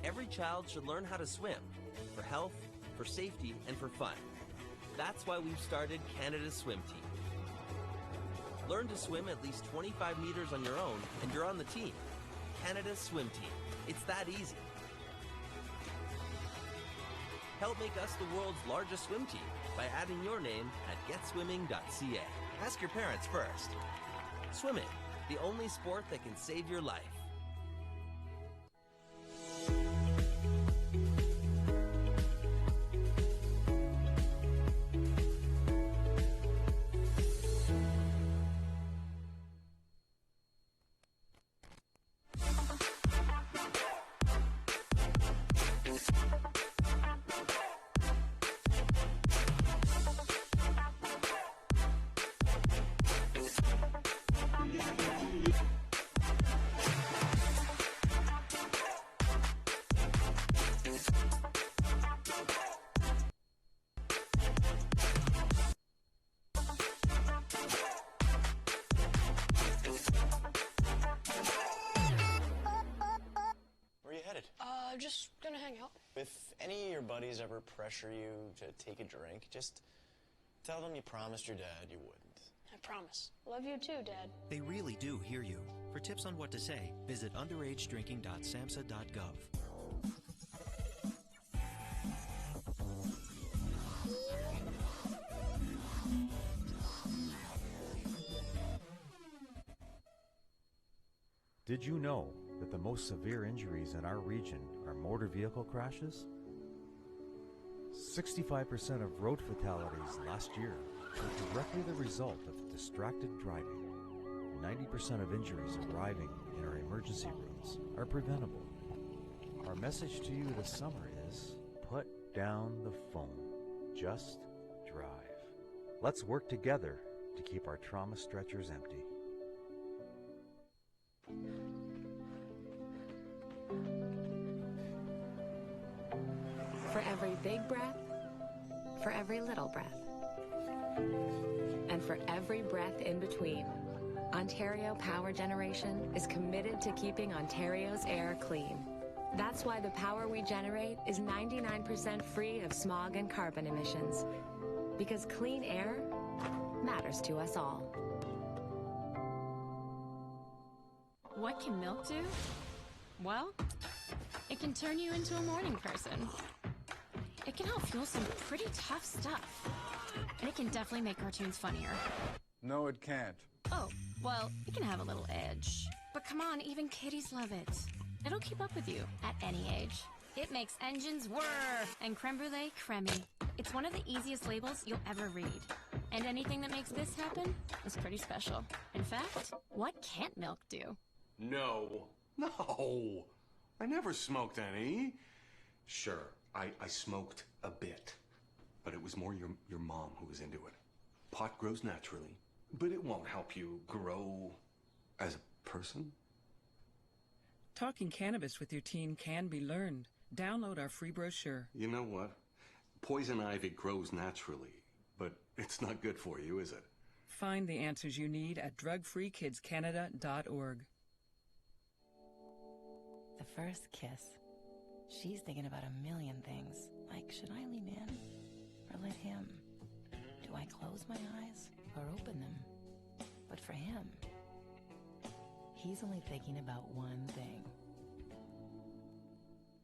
Speaker 3: Every child should learn how to swim, for health, for safety, and for fun. That's why we've started Canada's Swim Team. Learn to swim at least 25 meters on your own, and you're on the team. Canada's Swim Team. It's that easy. Help make us the world's largest swim team by adding your name at getswimming.ca. Ask your parents first. Swimming, the only sport that can save your life.
Speaker 4: Just gonna hang out.
Speaker 5: If any of your buddies ever pressure you to take a drink, just tell them you promised your dad you wouldn't.
Speaker 4: I promise. Love you too, Dad.
Speaker 6: They really do hear you. For tips on what to say, visit underagedrinking.samhsa.gov.
Speaker 7: Did you know that the most severe injuries in our region are motor vehicle crashes? 65% of road fatalities last year were directly the result of distracted driving. 90% of injuries arriving in our emergency rooms are preventable. Our message to you this summer is, put down the phone. Just drive. Let's work together to keep our trauma stretchers empty.
Speaker 8: For every big breath, for every little breath, and for every breath in between, Ontario Power Generation is committed to keeping Ontario's air clean. That's why the power we generate is 99% free of smog and carbon emissions. Because clean air matters to us all.
Speaker 9: What can milk do? Well, it can turn you into a morning person. It can help fuel some pretty tough stuff. And it can definitely make cartoons funnier.
Speaker 10: No, it can't.
Speaker 9: Oh, well, it can have a little edge. But come on, even kitties love it. It'll keep up with you at any age. It makes engines whir and creme brulee creamy. It's one of the easiest labels you'll ever read. And anything that makes this happen is pretty special. In fact, what can't milk do?
Speaker 11: No. I never smoked any. Sure, I smoked a bit. But it was more your mom who was into it. Pot grows naturally, but it won't help you grow as a person.
Speaker 12: Talking cannabis with your teen can be learned. Download our free brochure.
Speaker 11: You know what? Poison ivy grows naturally, but it's not good for you, is it?
Speaker 12: Find the answers you need at drugfreekidscanada.org.
Speaker 13: The first kiss. She's thinking about a million things. Like, should I lean in or let him? Do I close my eyes or open them? But for him, he's only thinking about one thing.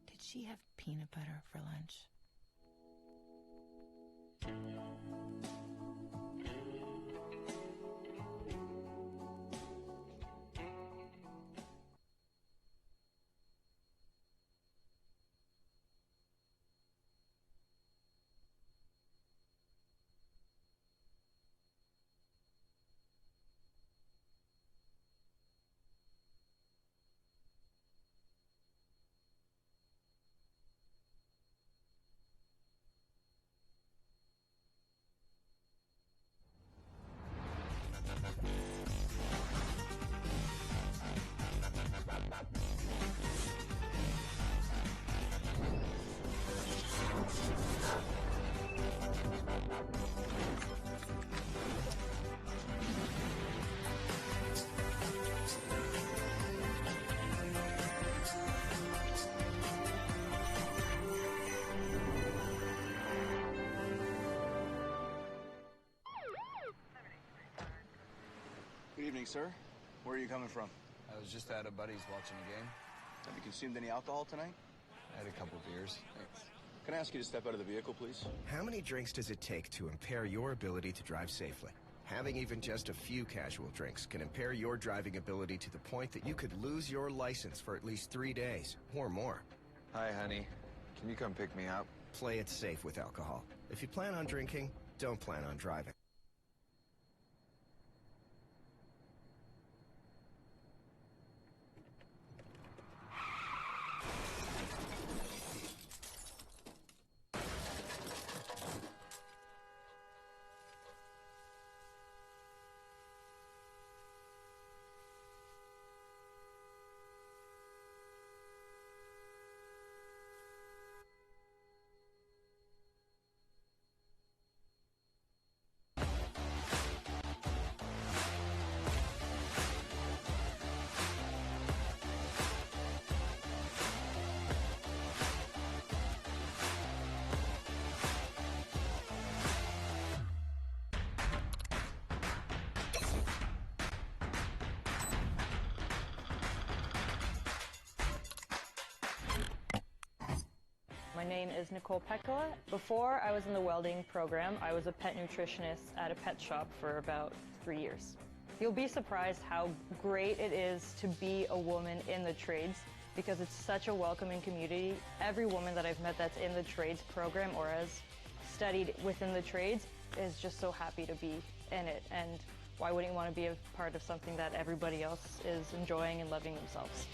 Speaker 13: Did she have peanut butter for lunch?
Speaker 14: Good evening, sir. Where are you coming from?
Speaker 10: I was just at a buddy's watching a game.
Speaker 14: Have you consumed any alcohol tonight?
Speaker 10: I had a couple beers.
Speaker 14: Thanks. Can I ask you to step out of the vehicle, please?
Speaker 15: How many drinks does it take to impair your ability to drive safely? Having even just a few casual drinks can impair your driving ability to the point that you could lose your license for at least 3 days or more.
Speaker 10: Hi, honey. Can you come pick me up?
Speaker 15: Play it safe with alcohol. If you plan on drinking, don't plan on driving.
Speaker 16: My name is Nicole Pekala. Before I was in the welding program, I was a pet nutritionist at a pet shop for about 3 years. You'll be surprised how great it is to be a woman in the trades because it's such a welcoming community. Every woman that I've met that's in the trades program or has studied within the trades is just so happy to be in it. And why wouldn't you want to be a part of something that everybody else is enjoying and loving themselves?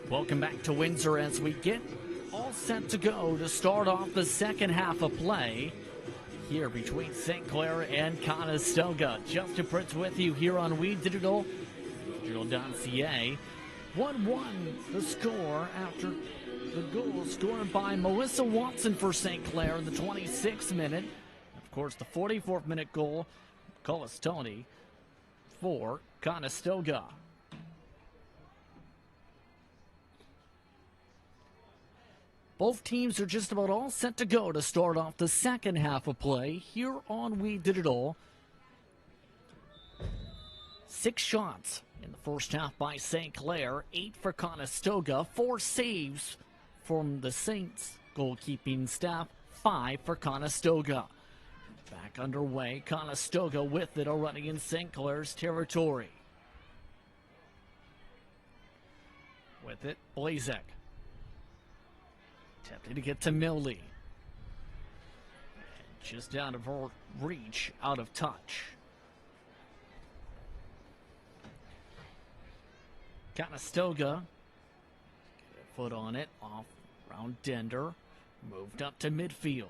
Speaker 1: Welcome back to Windsor as we get all set to go to start off the second half of play here between St. Clair and Conestoga. Justin Pritz with you here on We Digital, digital.ca. 1-1 the score after the goal scored by Melissa Watson for St. Clair in the 26th minute. Of course, the 44th minute goal, Conestoga for Conestoga. Both teams are just about all set to go to start off the second half of play here on We Digital. 6 shots in the first half by St. Clair, 8 for Conestoga, 4 saves from the Saints goalkeeping staff, 5 for Conestoga. Back underway, Conestoga with it already in St. Clair's territory. With it, Blazek. Attempting to get to Millie. And just out of her reach, out of touch. Conestoga, get a foot on it, off around Dender, moved up to midfield.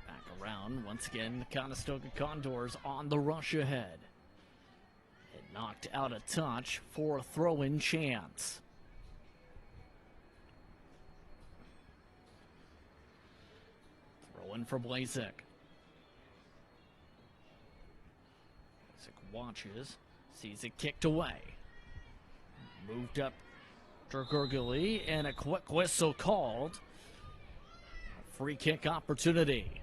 Speaker 1: Back around, once again, the Conestoga Condors on the rush ahead. It knocked out of touch for a throw-in chance. Throw-in for Blazek. Watches, sees it kicked away. Moved up to Gurgly, and a quick whistle called. A free kick opportunity.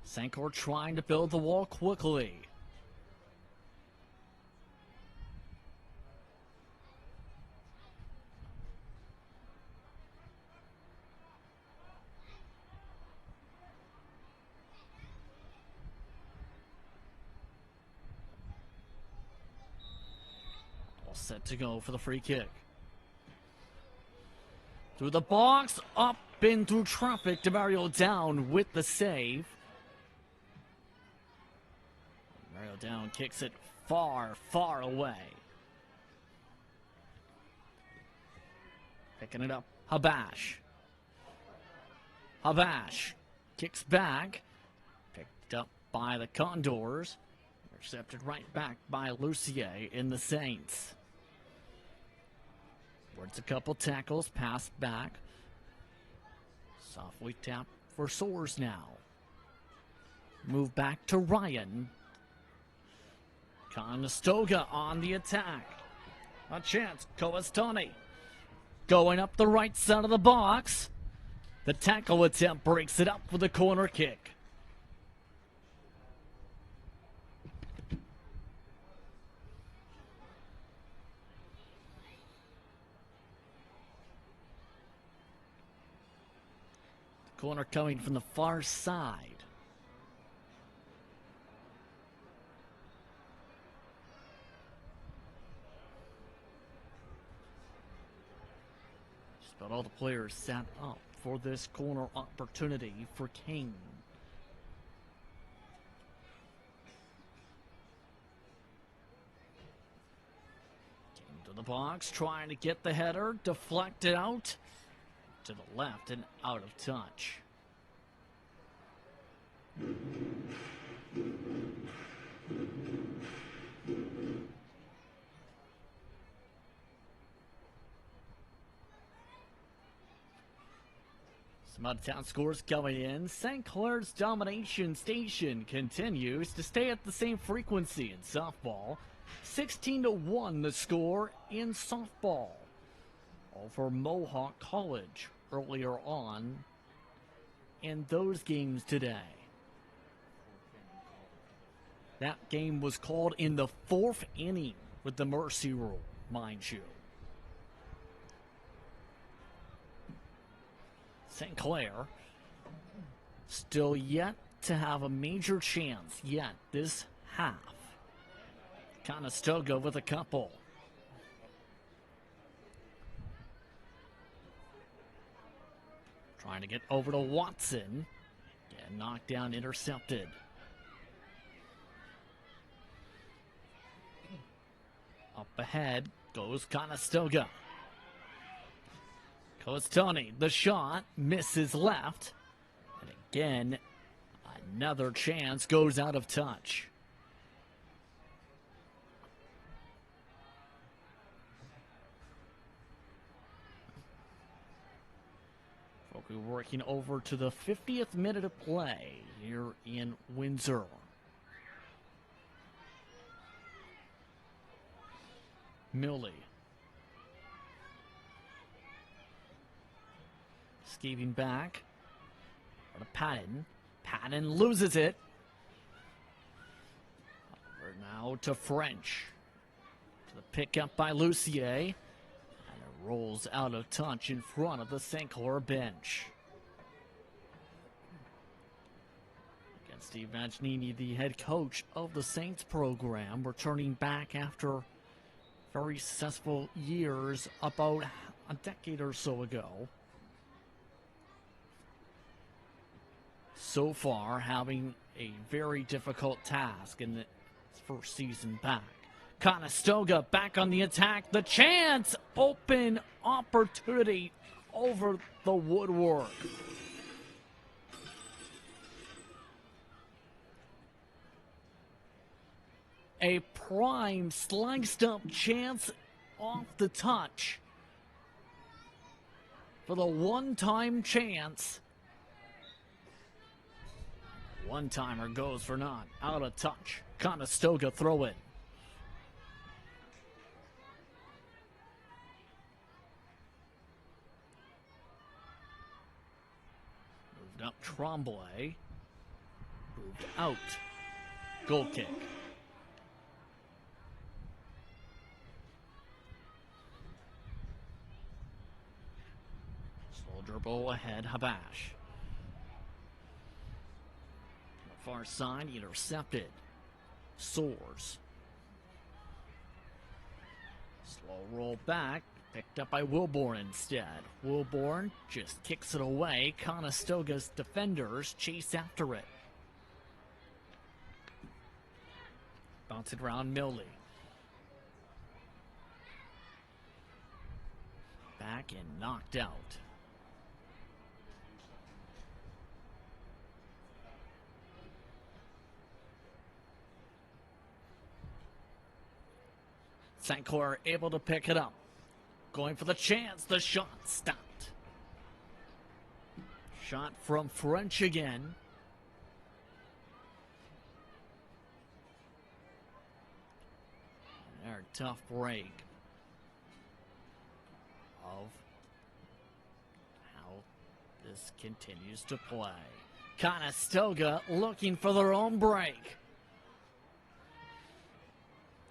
Speaker 1: Sankor trying to build the wall quickly. Set to go for the free kick. Through the box, up in through traffic. DeMario down with the save. Mario down kicks it far, far away. Picking it up, Habash. Habash kicks back. Picked up by the Condors. Intercepted right back by Lucier in the Saints. Towards a couple tackles, passed back. Softly tap for Soares now. Move back to Ryan. Conestoga on the attack. A chance, Coastoni. Going up the right side of the box. The tackle attempt breaks it up with a corner kick. Corner coming from the far side. Just about all the players sat up for this corner opportunity for King. Into the box, trying to get the header, deflected out. To the left and out of touch. Some out-of-town scores coming in. St. Clair's domination station continues to stay at the same frequency in softball. 16-1 the score in softball. Over Mohawk College earlier on in those games today. That game was called in the 4th inning with the mercy rule, mind you. St. Clair still yet to have a major chance yet this half. Conestoga with a couple. Trying to get over to Watson. Get knocked down, intercepted. Up ahead goes Conestoga. Costoni, the shot, misses left. And again, another chance goes out of touch. We're working over to the 50th minute of play here in Windsor. Millie. Skeeving back. To Patton. Patton loses it. Over now to French. To the pickup by Lucier. Rolls out of touch in front of the St. Clair bench. Again, Steve Vagnini, the head coach of the Saints program, returning back after very successful years about a decade or so ago. So far, having a very difficult task in the first season back. Conestoga back on the attack. The chance! Open opportunity over the woodwork. A prime sliced up chance off the touch. For the one-time chance. One-timer goes for naught. Out of touch. Conestoga throw it. Moved up Tremblay. Moved out. Goal kick. Soldier Bowl ahead, Habash. Far side, intercepted. Soars. Slow roll back, picked up by Wilborn instead. Wilborn just kicks it away. Conestoga's defenders chase after it. Bounce it around Millie. Back and knocked out. St. Clair able to pick it up. Going for the chance. The shot stopped. Shot from French again. There, tough break of how this continues to play. Conestoga looking for their own break.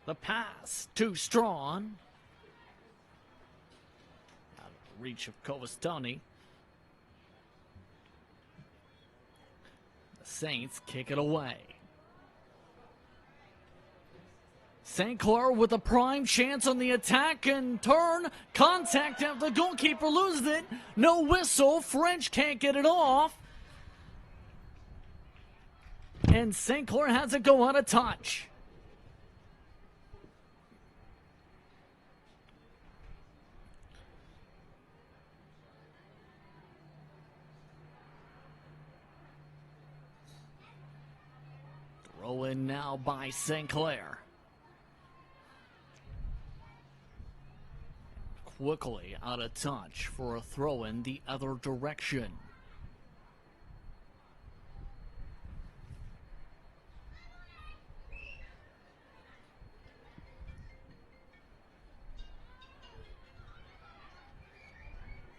Speaker 1: The pass, too strong. Out of the reach of Covestoni. The Saints kick it away. St. Clair with a prime chance on the attack and turn. Contact after the goalkeeper loses it. No whistle. French can't get it off. And St. Clair has it go out of touch. Throw in now by St. Clair. Quickly out of touch for a throw in the other direction.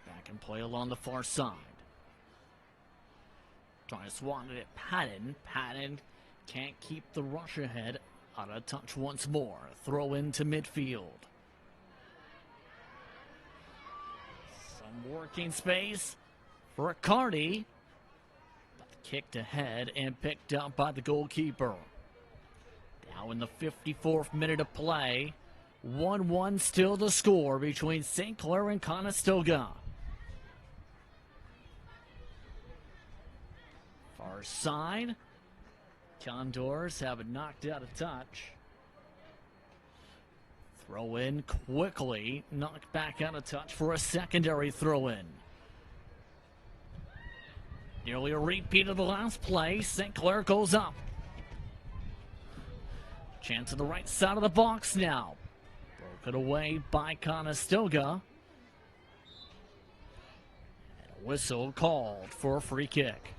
Speaker 1: Back and play along the far side. Trying to swat it at Patton. Patton can't keep the rush ahead. Out of touch once more. Throw into midfield. Some working space for Riccardi. But kicked ahead and picked up by the goalkeeper. Now in the 54th minute of play. 1-1 still the score between St. Clair and Conestoga. Far side. Condors have it knocked out of touch. Throw in quickly. Knocked back out of touch for a secondary throw in. Nearly a repeat of the last play. St. Clair goes up. Chance to the right side of the box now. Broken away by Conestoga. And a whistle called for a free kick.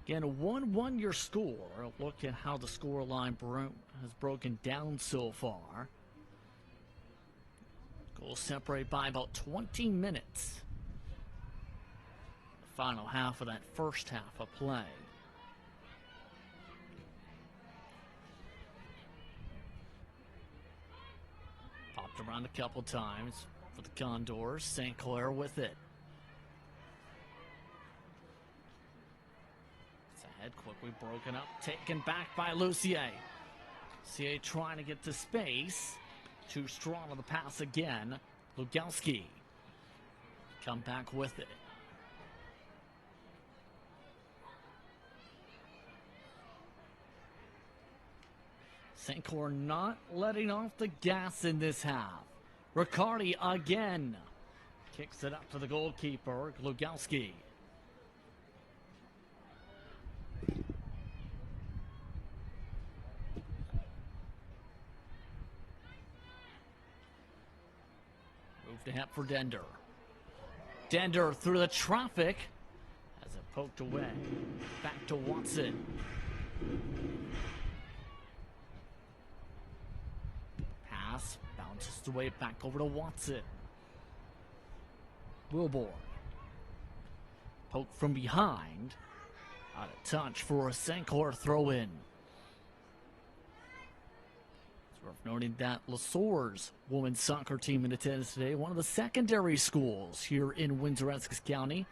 Speaker 1: Again, a 1-1 your score. Look at how the scoreline has broken down so far. Goals separate by about 20 minutes. The final half of that first half of play. Popped around a couple times for the Condors. St. Clair with it. Head quickly broken up, taken back by Lucier. Lucier trying to get to space. Too strong on the pass again. Lugalski. Come back with it. St. Clair not letting off the gas in this half. Riccardi again. Kicks it up to the goalkeeper, Lugalski. Ahead for Dender. Dender through the traffic as it poked away. Back to Watson. Pass bounces the way back over to Watson. Wilborn. Poke from behind. Out of touch for a St. Clair throw in. Worth noting that LeSour's women's soccer team in attendance today, one of the secondary schools here in Windsor-Essex County.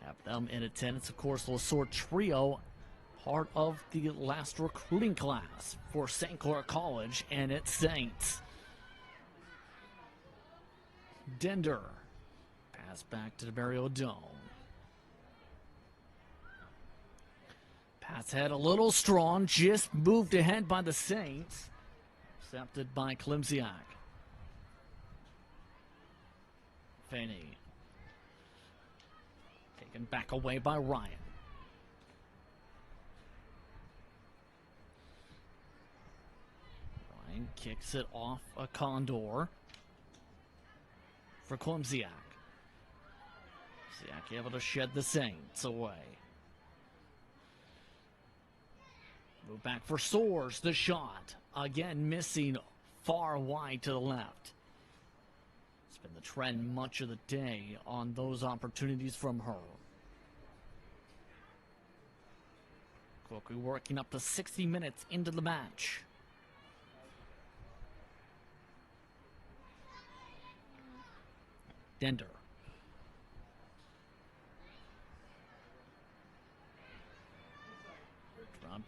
Speaker 1: Have them in attendance. Of course, LeSour Trio, part of the last recruiting class for St. Clair College and its Saints. Dender. Pass back to the Barrio Dome. Pass head a little strong, just moved ahead by the Saints. Intercepted by Klimziak. Faney. Taken back away by Ryan. Ryan kicks it off a Condor for Klimziak. Klimziak able to shed the Saints away. Move back for Soares, the shot. Again, missing far wide to the left. It's been the trend much of the day on those opportunities from her. Quickly working up to 60 minutes into the match. Dender.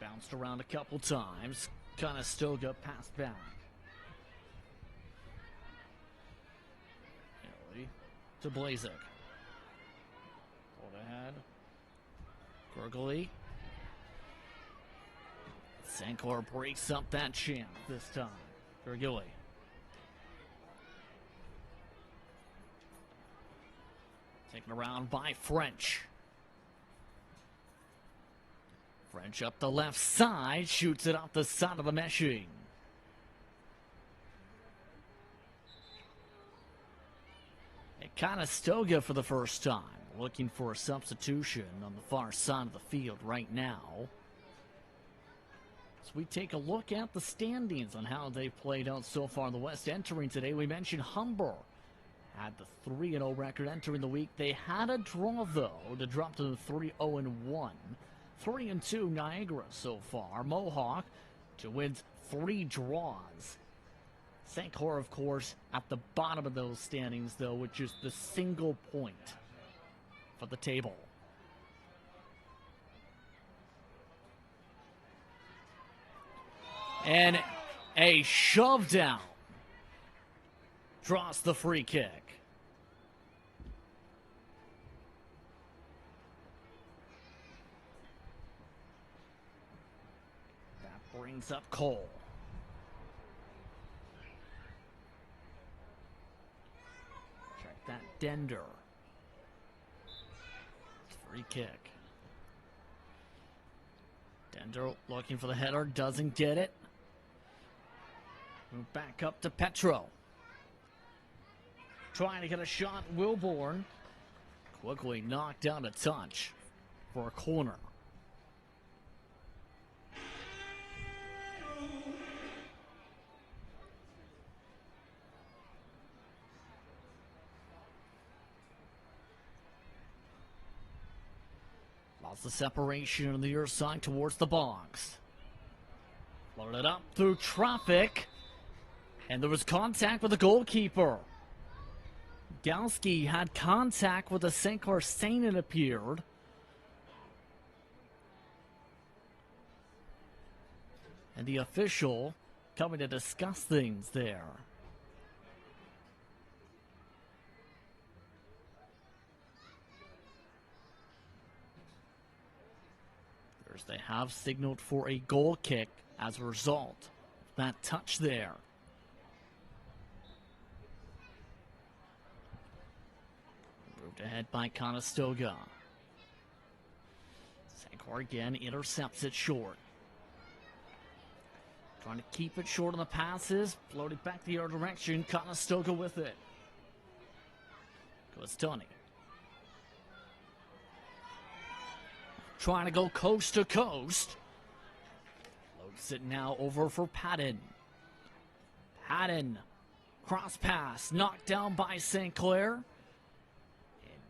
Speaker 1: Bounced around a couple times. Conestoga passed back. Haley to Blazek. Hold ahead. Gurgley. St. Clair breaks up that chance this time. Gurgley. Taken around by French. French up the left side, shoots it off the side of the meshing. And Conestoga for the first time, looking for a substitution on the far side of the field right now. So we take a look at the standings on how they've played out so far in the West. Entering today, we mentioned Humber had the 3-0 record entering the week. They had a draw, though, to drop to the 3-0-1. 3-2 Niagara so far. Mohawk, 2 wins, 3 draws. St. Clair, of course, at the bottom of those standings, though, with just the single point for the table. And a shove down draws the free kick. That brings up Cole. Check that Dender. Free kick. Dender looking for the header, doesn't get it. Move back up to Petro. Trying to get a shot, Wilborn. Quickly knocked down a touch for a corner. Lost the separation on the near side towards the box. Loaded up through traffic. And there was contact with the goalkeeper. Galski had contact with the St. Clair Saint, it appeared. And the official coming to discuss things there. They have signaled for a goal kick as a result of that touch there. Moved ahead by Conestoga. St. Clair again intercepts it short. Trying to keep it short on the passes. Floated back the other direction. Conestoga with it. Goes Tony. Trying to go coast to coast. Loads it now over for Patton. Patton. Cross pass. Knocked down by St. Clair. And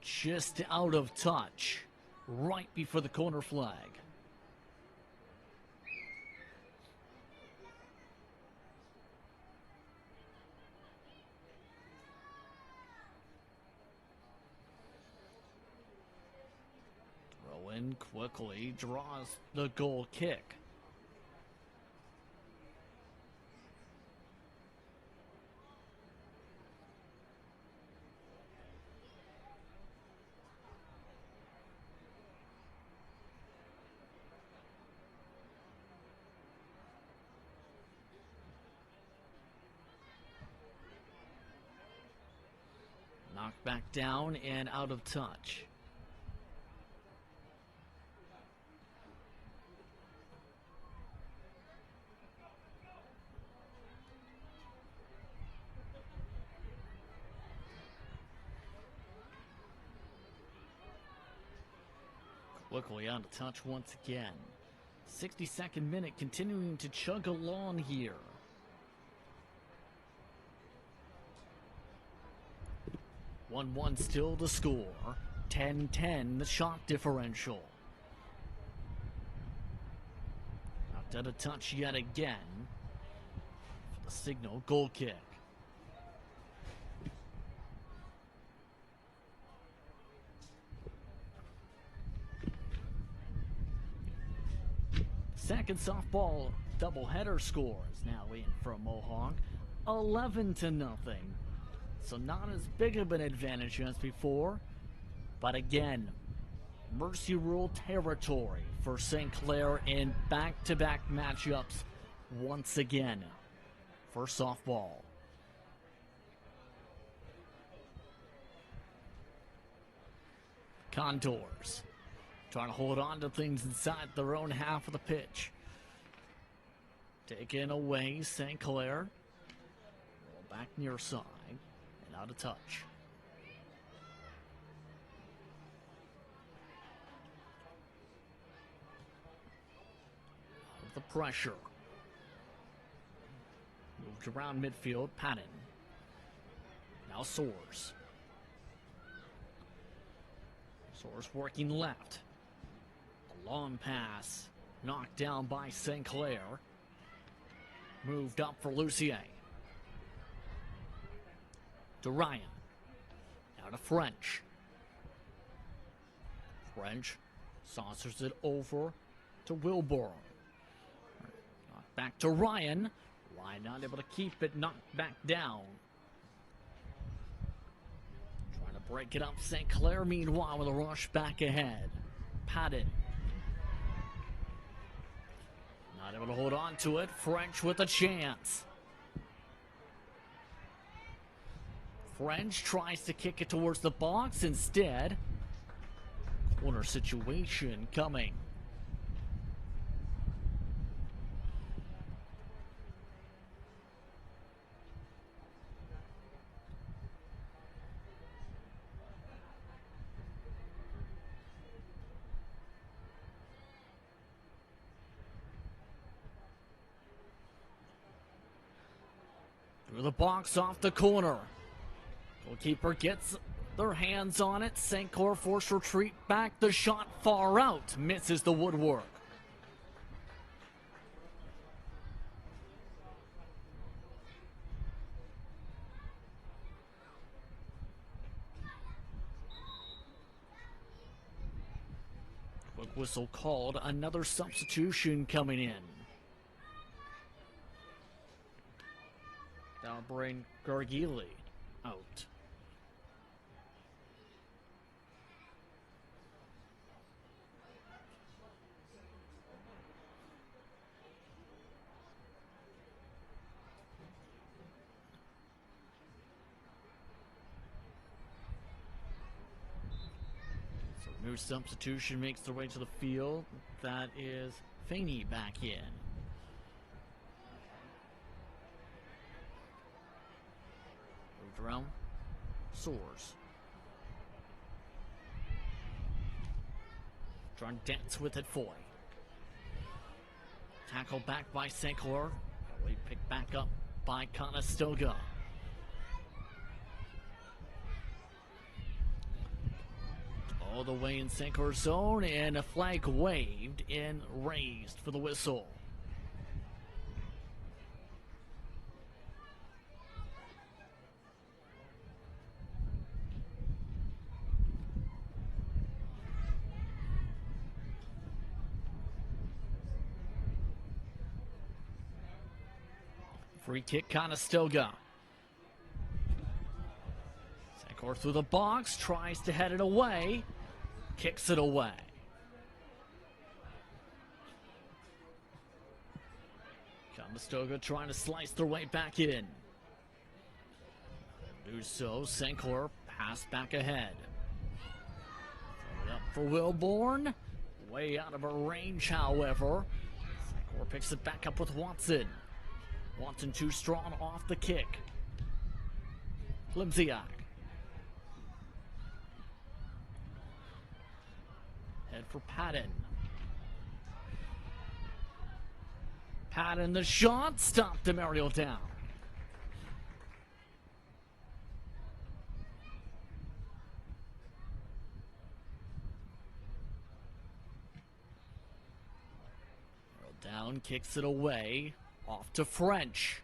Speaker 1: just out of touch. Right before the corner flag. Rowan quickly draws the goal kick. Knocked back down and out of touch. Quickly out of touch once again. 62nd minute continuing to chug along here. (1-1) still the score. 10-10 the shot differential. Knocked out of touch yet again. For the signal goal kick. Second softball doubleheader score is now in for Mohawk. 11-0. So not as big of an advantage as before. But again, Mercy Rule territory for St. Clair in back-to-back matchups once again for softball. Condors trying to hold on to things inside their own half of the pitch. Taken away, St. Clair. Roll back near side and out of touch. Out of the pressure. Moved around midfield, Patton. Now Soares. Soares working left. A long pass. Knocked down by St. Clair. Moved up for Lucier. to Ryan. Now to French. French saucers it over to Wilburn. Knocked back to Ryan. Ryan not able to keep it, knocked back down. Trying to break it up. St. Clair, meanwhile, with a rush back ahead. Patton. Not able to hold on to it. French with a chance. French tries to kick it towards the box instead. Corner situation coming. Through the box off the corner. Goalkeeper gets their hands on it. St. Clair forced retreat back. The shot far out. Misses the woodwork. Quick whistle called. Another substitution coming in. That'll bring Gargili out. So new substitution makes their way to the field. That is Faney back in. Moved around. Soars. Trying to dance with it, Foy. Tackle back by St. Clair. We picked back up by Conestoga. All the way in St. Clair's zone, and a flag waved and raised for the whistle. Free kick, Conestoga. St. Clair through the box, tries to head it away, kicks it away. Conestoga trying to slice their way back in. Do so, St. Clair pass back ahead. Throw it up for Wilburn. Way out of her range, however. St. Clair picks it back up with Watson. Watson too strong off the kick. Limziak. Head for Patton. Patton the shot. Stopped Demario down. Down, kicks it away. Off to French.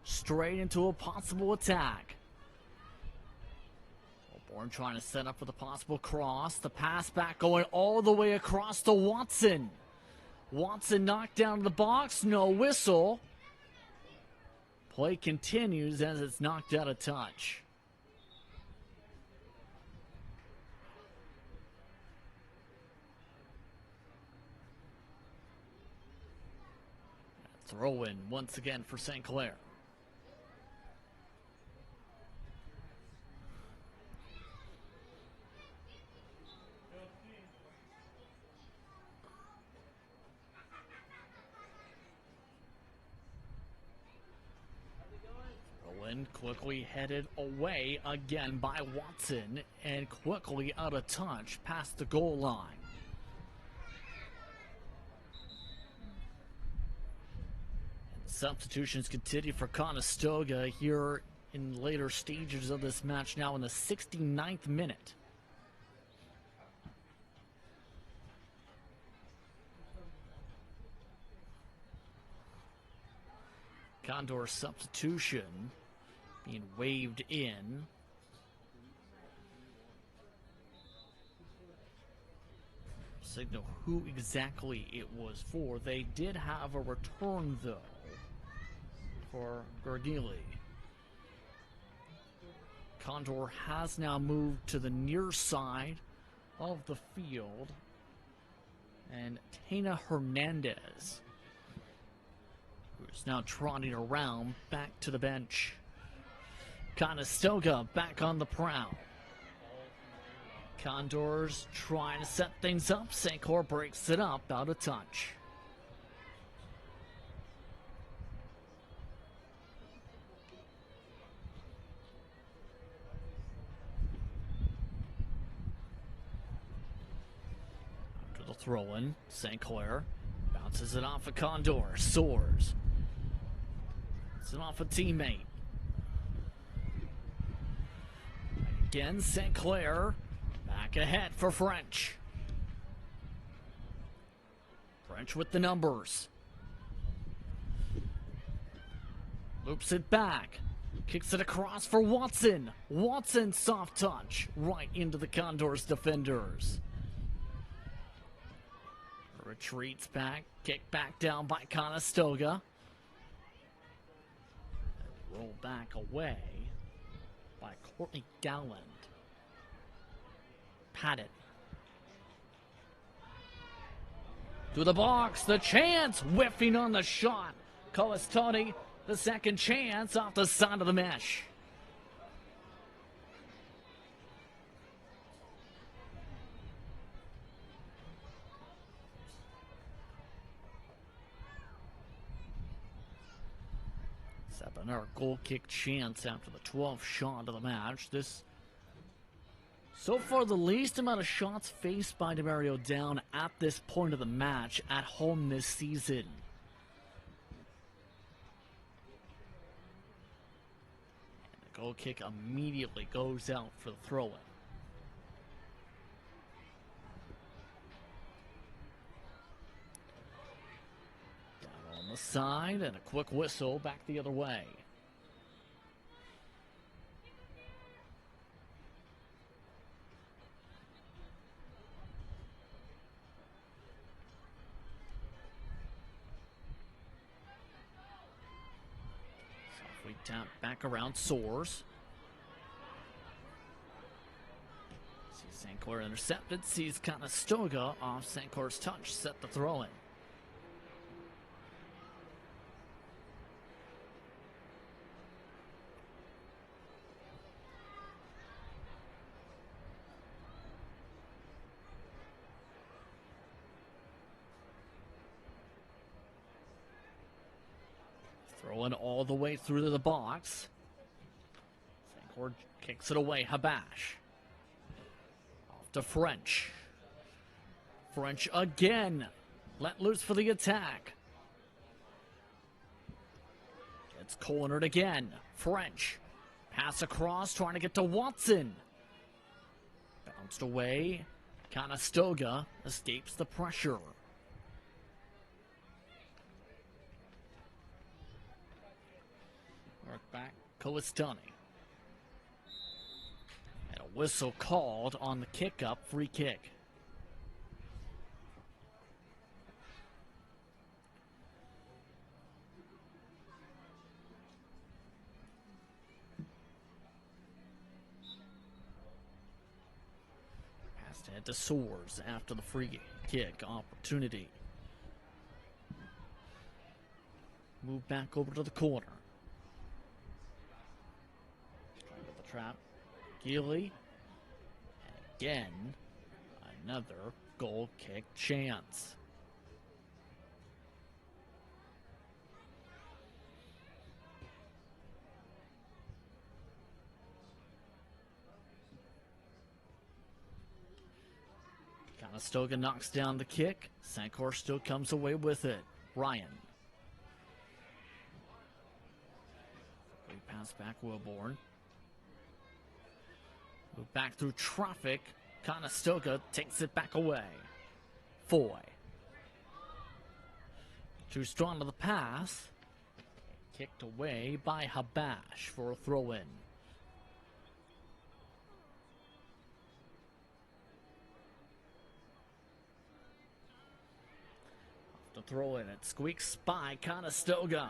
Speaker 1: Straight into a possible attack. Wilburn trying to set up for the possible cross. The pass back going all the way across to Watson. Watson knocked down to the box. No whistle. Play continues as it's knocked out of touch. Throw in once again for St. Clair. Throw in quickly headed away again by Watson and quickly out of touch past the goal line. Substitutions continue for Conestoga here in later stages of this match, now in the 69th minute. Condors substitution being waved in. Signal who exactly it was for. They did have a return, though, for Gargili. Condor has now moved to the near side of the field. And Tana Hernandez, who's now trotting around back to the bench. Conestoga back on the prowl. Condors trying to set things up. St. Clair breaks it up out of touch. After the throw-in, St. Clair bounces it off a Condor. Soars. It's it off a teammate. Again, St. Clair back ahead for French. French with the numbers. Loops it back. Kicks it across for Watson. Watson soft touch right into the Condors defenders. Retreats back. Kick back down by Conestoga. Roll back away by Courtney Gowland. Patton. To the box, the chance, whiffing on the shot. Colestoni, the second chance off the side of the mesh. Another goal kick chance after the 12th shot of the match. This, so far, the least amount of shots faced by DeMario Down at this point of the match at home this season. And the goal kick immediately goes out for the throw-in. On the side, and a quick whistle back the other way. Softly tap back around, Soars. Sees St. Clair intercepted, sees Conestoga off St. Clair's touch, set the throw in. Throwing all the way through to the box. St. Clair kicks it away. Habash. Off to French. French again. Let loose for the attack. It's cornered again. French. Pass across, trying to get to Watson. Bounced away. Conestoga escapes the pressure. Work back, Colestoni. And a whistle called on the kick-up free kick. Has to head to Soars after the free kick opportunity. Move back over to the corner. Trap. Gilly. And again, another goal kick chance. Conestoga knocks down the kick. St. Clair still comes away with it. Ryan. We pass back Wilborn. Move back through traffic. Conestoga takes it back away. Foy. Too strong to the pass. Kicked away by Habash for a throw-in. To throw in, it squeaks by Conestoga.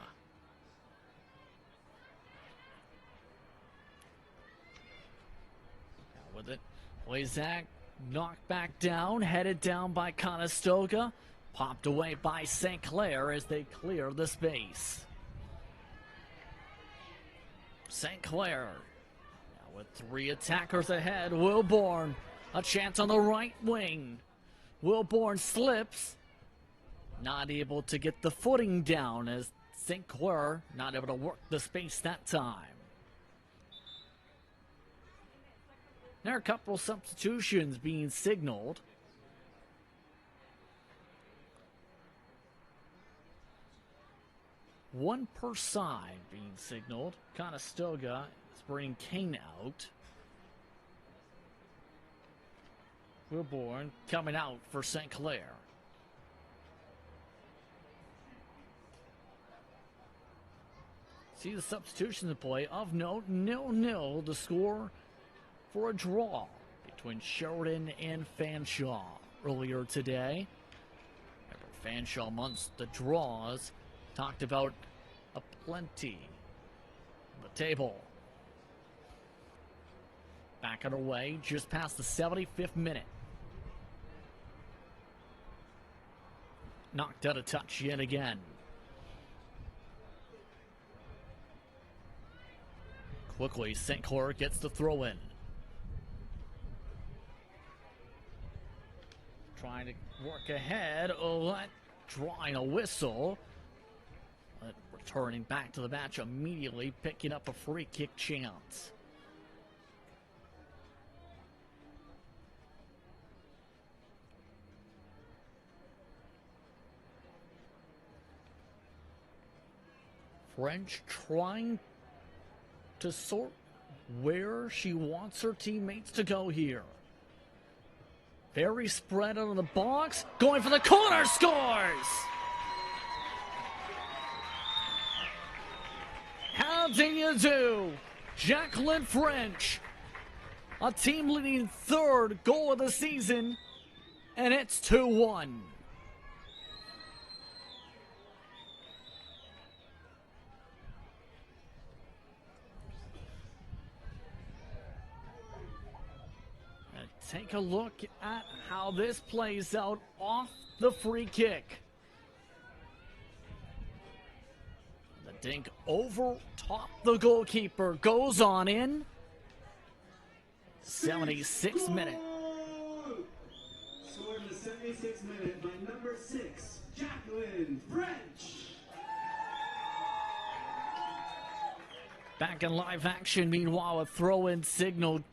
Speaker 1: Now with it, Wazak knocked back down, headed down by Conestoga, popped away by St. Clair as they clear the space. St. Clair now with 3 attackers ahead. Wilborn, a chance on the right wing. Wilborn slips. Not able to get the footing down as St. Clair not able to work the space that time. There are a couple substitutions being signaled. One per side being signaled. Conestoga is bringing Kane out. Wilborn coming out for St. Clair. See the substitutions in play. Of note, 0-0 the score for a draw between Sheridan and Fanshawe earlier today. Remember, Fanshawe, amongst the draws, talked about a plenty on the table. Back underway, just past the 75th minute. Knocked out of touch yet again. Quickly, St. Clair gets the throw in. Trying to work ahead. Olette drawing a whistle. But returning back to the match immediately, picking up a free kick chance. French trying to sort where she wants her teammates to go here. Very spread out of the box. Going for the corner, scores! How do you do? Jacqueline French, a team leading 3rd goal of the season, and it's 2-1. Take a look at how this plays out off the free kick. The dink over top the goalkeeper goes on in. 76th minute.
Speaker 2: Scored in the 76th minute by number 6, Jacqueline French.
Speaker 1: Back in live action, meanwhile, a throw-in signaled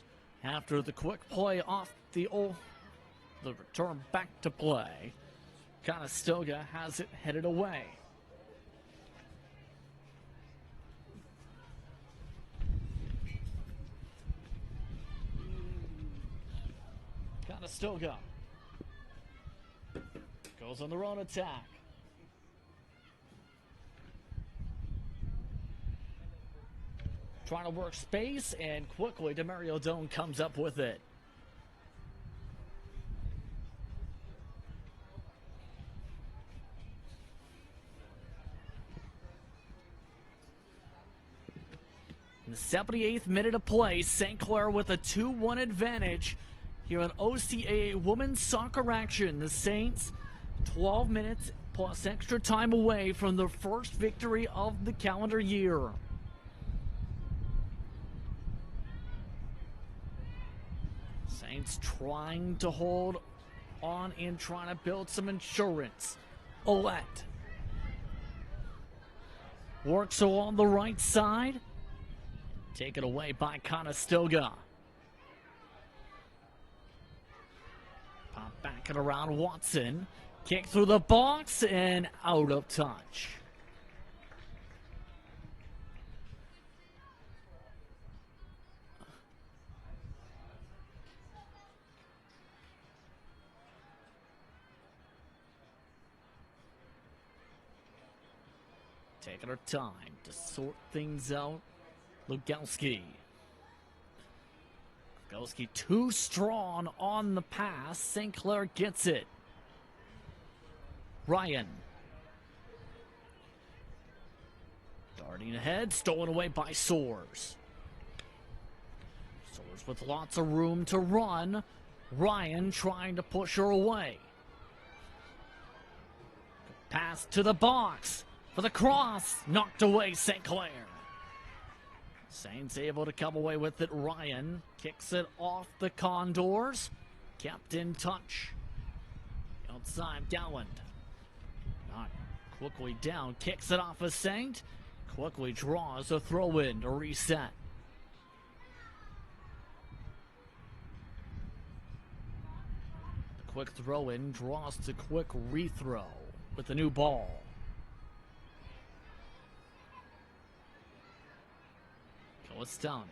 Speaker 1: after the quick play off the return back to play. Conestoga has it headed away. Conestoga goes on their own attack. Trying to work space, and quickly Demario Doan comes up with it. In the 78th minute of play, St. Clair with a 2-1 advantage here on OCAA women's soccer action. The Saints 12 minutes plus extra time away from their first victory of the calendar year. Saints trying to hold on and trying to build some insurance. Olette works along the right side. Taken away by Conestoga. Pop back and around Watson. Kick through the box and out of touch. taking her time to sort things out. Lugowski too strong on the pass. St. Clair gets it. Ryan. Darting ahead, stolen away by Soares. Soares with lots of room to run. Ryan trying to push her away. Pass to the box for the cross. Knocked away St. Clair. Saints able to come away with it. Ryan kicks it off the Condors. Kept in touch. Outside Dowland. Not quickly down. Kicks it off of Saint. Quickly draws a throw in to reset. The quick throw in draws to quick rethrow with the new ball. Conestoga.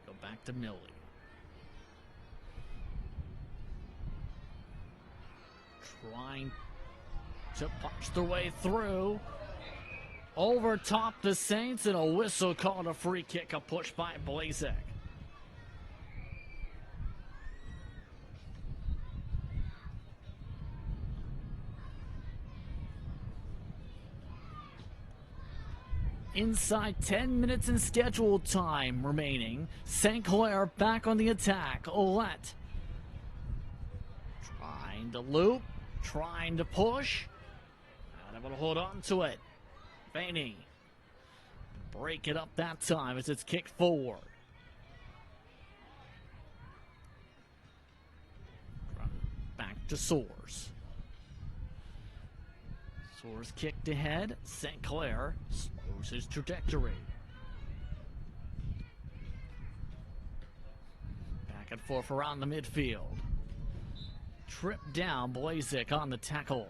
Speaker 1: Go back to Millie. Trying to punch their way through. Over top the Saints, and a whistle called a free kick, a push by Blazek. Inside 10 minutes in scheduled time remaining. St. Clair back on the attack. Ouellette trying to loop, trying to push. Not able to hold on to it. Faney break it up that time as it's kicked forward. Back to Soares. Soares kicked ahead. St. Clair slows his trajectory. Back and forth around the midfield. Trip down, Blazek on the tackle.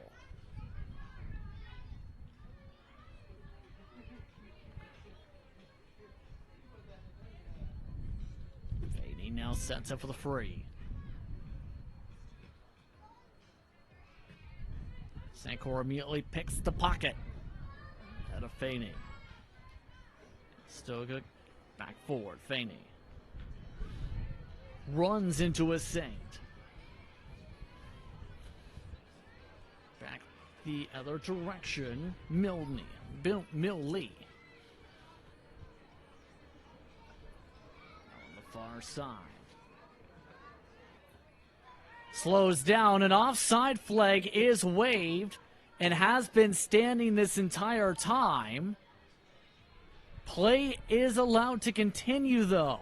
Speaker 1: Faney now sets up for the free. St. Clair immediately picks the pocket. Out of Faney. Stoga back forward. Faney runs into a Saint. Back the other direction. Millie. On the far side. Slows down. An offside flag is waved and has been standing this entire time. Play is allowed to continue, though.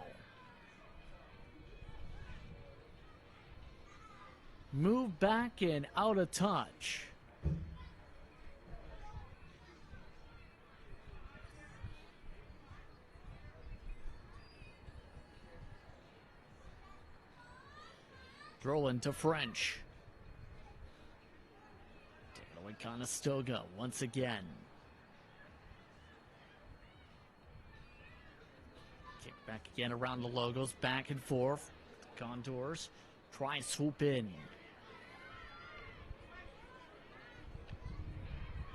Speaker 1: Move back and out of touch. Throw into French. Taking Conestoga once again. Kick back again around the logos, back and forth. Condors try and swoop in.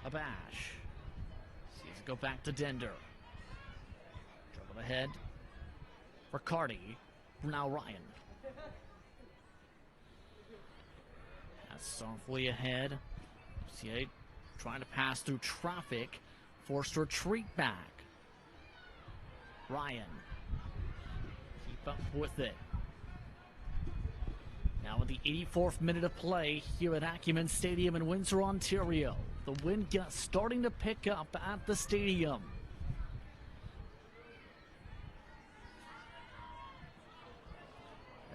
Speaker 1: Abash sees it go back to Dender. Dribble ahead. Riccardi. Now Ryan. Softly ahead. CA trying to pass through traffic. Forced to retreat back. Ryan. Keep up with it. Now in the 84th minute of play here at Acumen Stadium in Windsor, Ontario. The wind gust starting to pick up at the stadium.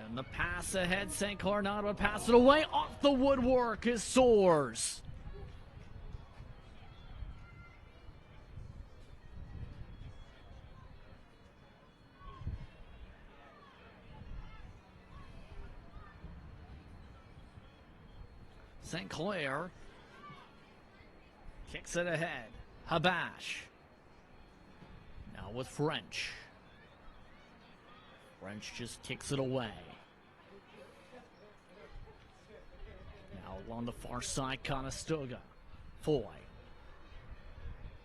Speaker 1: And the pass ahead, St. Clair not able to pass it away. Off the woodwork is Soares. St. Clair kicks it ahead. Habash. Now with French. French just kicks it away. Now along the far side, Conestoga. Foy.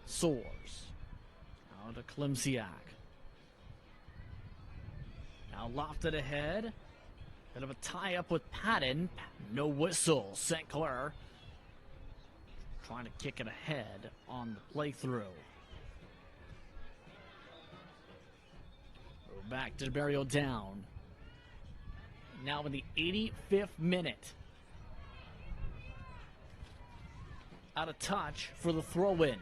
Speaker 1: Soars. Out to Klimsiak. Now lofted ahead. Bit of a tie-up with Patton. No whistle. St. Clair trying to kick it ahead on the playthrough. Back to Burial down. Now in the 85th minute. Out of touch for the throw-in.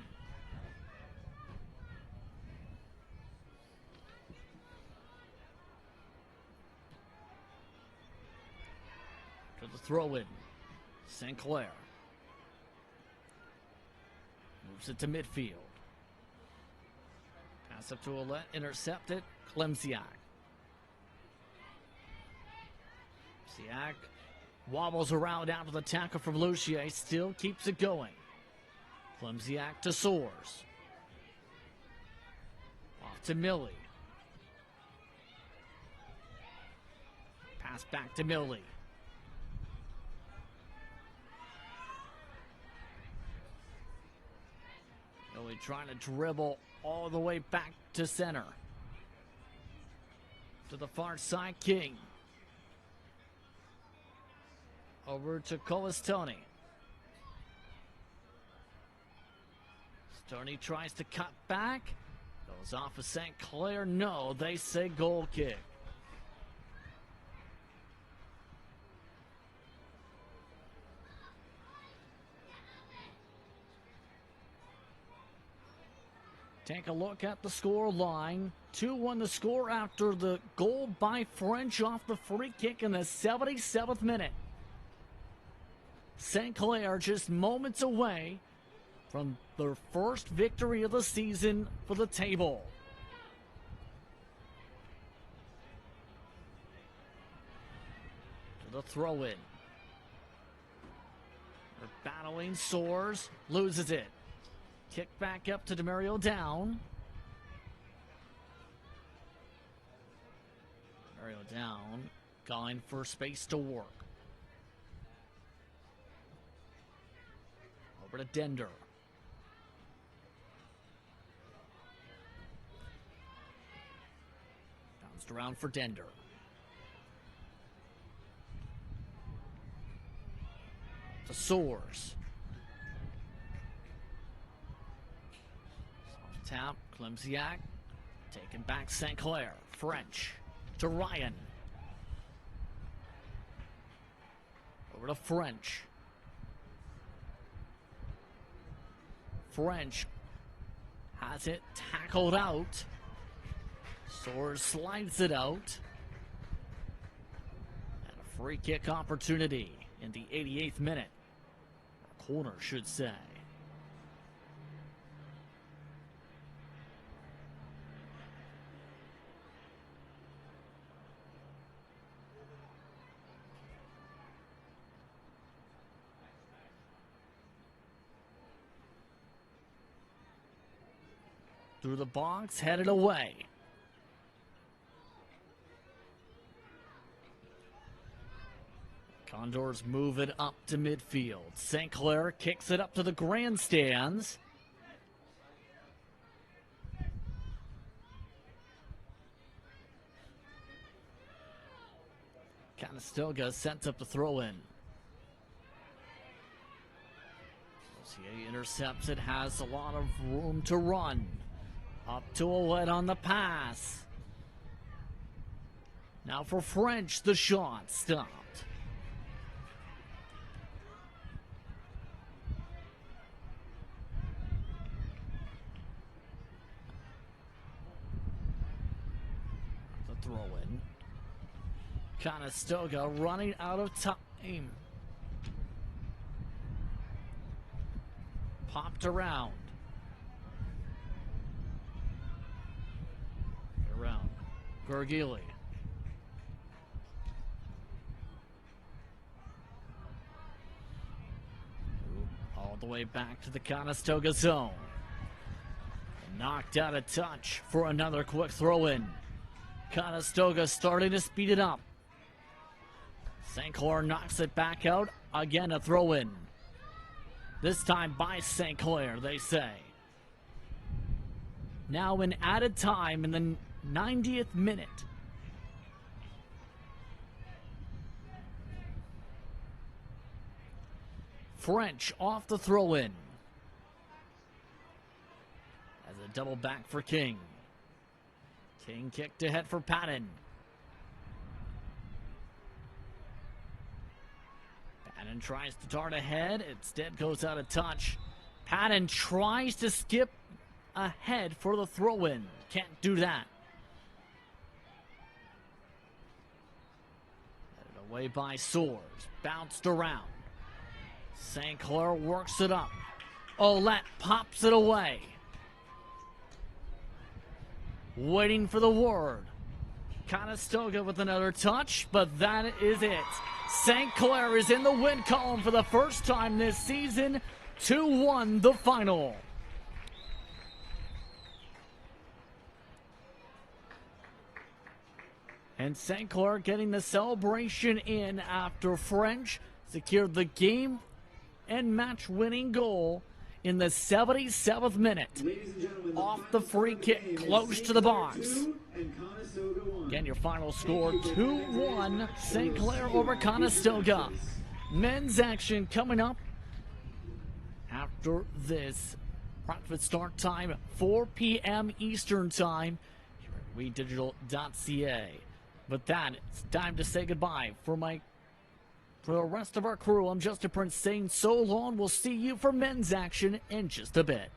Speaker 1: To the throw-in. St. Clair. Moves it to midfield. Pass up to Ouellette. Intercepted. Klimsiak. Siak wobbles around out to the tackle from Lucier. Still keeps it going. Klimsiak to Soars. Off to Millie. Pass back to Millie. Millie trying to dribble all the way back to center. To the far side, King. Over to Conestoga. Stoney tries to cut back. Goes off of St. Clair. No, they say goal kick. Take a look at the score line. 2-1 the score after the goal by French off the free kick in the 77th minute. St. Clair just moments away from their first victory of the season for the table. To the throw-in. They're battling, Soars, loses it. Kick back up to Demario down. Demario down, going for space to work. Over to Dender. Bounced around for Dender. To Soars. Soft tap, Klimsiak. Taken back St. Clair. French to Ryan. Over to French. French has it tackled out. Soars slides it out. And a free kick opportunity in the 88th minute. A corner, should say. Through the box, headed away. Condors move it up to midfield. St. Clair kicks it up to the grandstands. Conestoga sent up the throw-in. OCAA intercepts it, has a lot of room to run. Up to Ouellette on the pass. Now for French, the shot stopped. The throw-in. Conestoga running out of time. Popped around. Around. Gargili. All the way back to the Conestoga zone. Knocked out a touch for another quick throw-in. Conestoga starting to speed it up. St. Clair knocks it back out. Again, a throw-in. This time by St. Clair, they say. Now in added time in the 90th minute. French off the throw-in. As a double back for King. King kicked ahead for Patton. Patton tries to dart ahead. Instead goes out of touch. Patton tries to skip ahead for the throw-in. Can't do that. Headed away by Soares. Bounced around. St. Clair works it up. Ouellette pops it away. Waiting for the word. Conestoga with another touch, but that is it. St. Clair is in the win column for the first time this season. 2-1 the final. And St. Clair getting the celebration in after French secured the game and match-winning goal in the 77th minute. Off the free kick, close to the box. Again, your final score, 2-1, St. Clair over Conestoga. Men's action coming up after this. Approximate start time, 4 p.m. Eastern Time here at WeDigital.ca. But that, it's time to say goodbye for the rest of our crew. I'm Justin Prince saying so long. We'll see you for men's action in just a bit.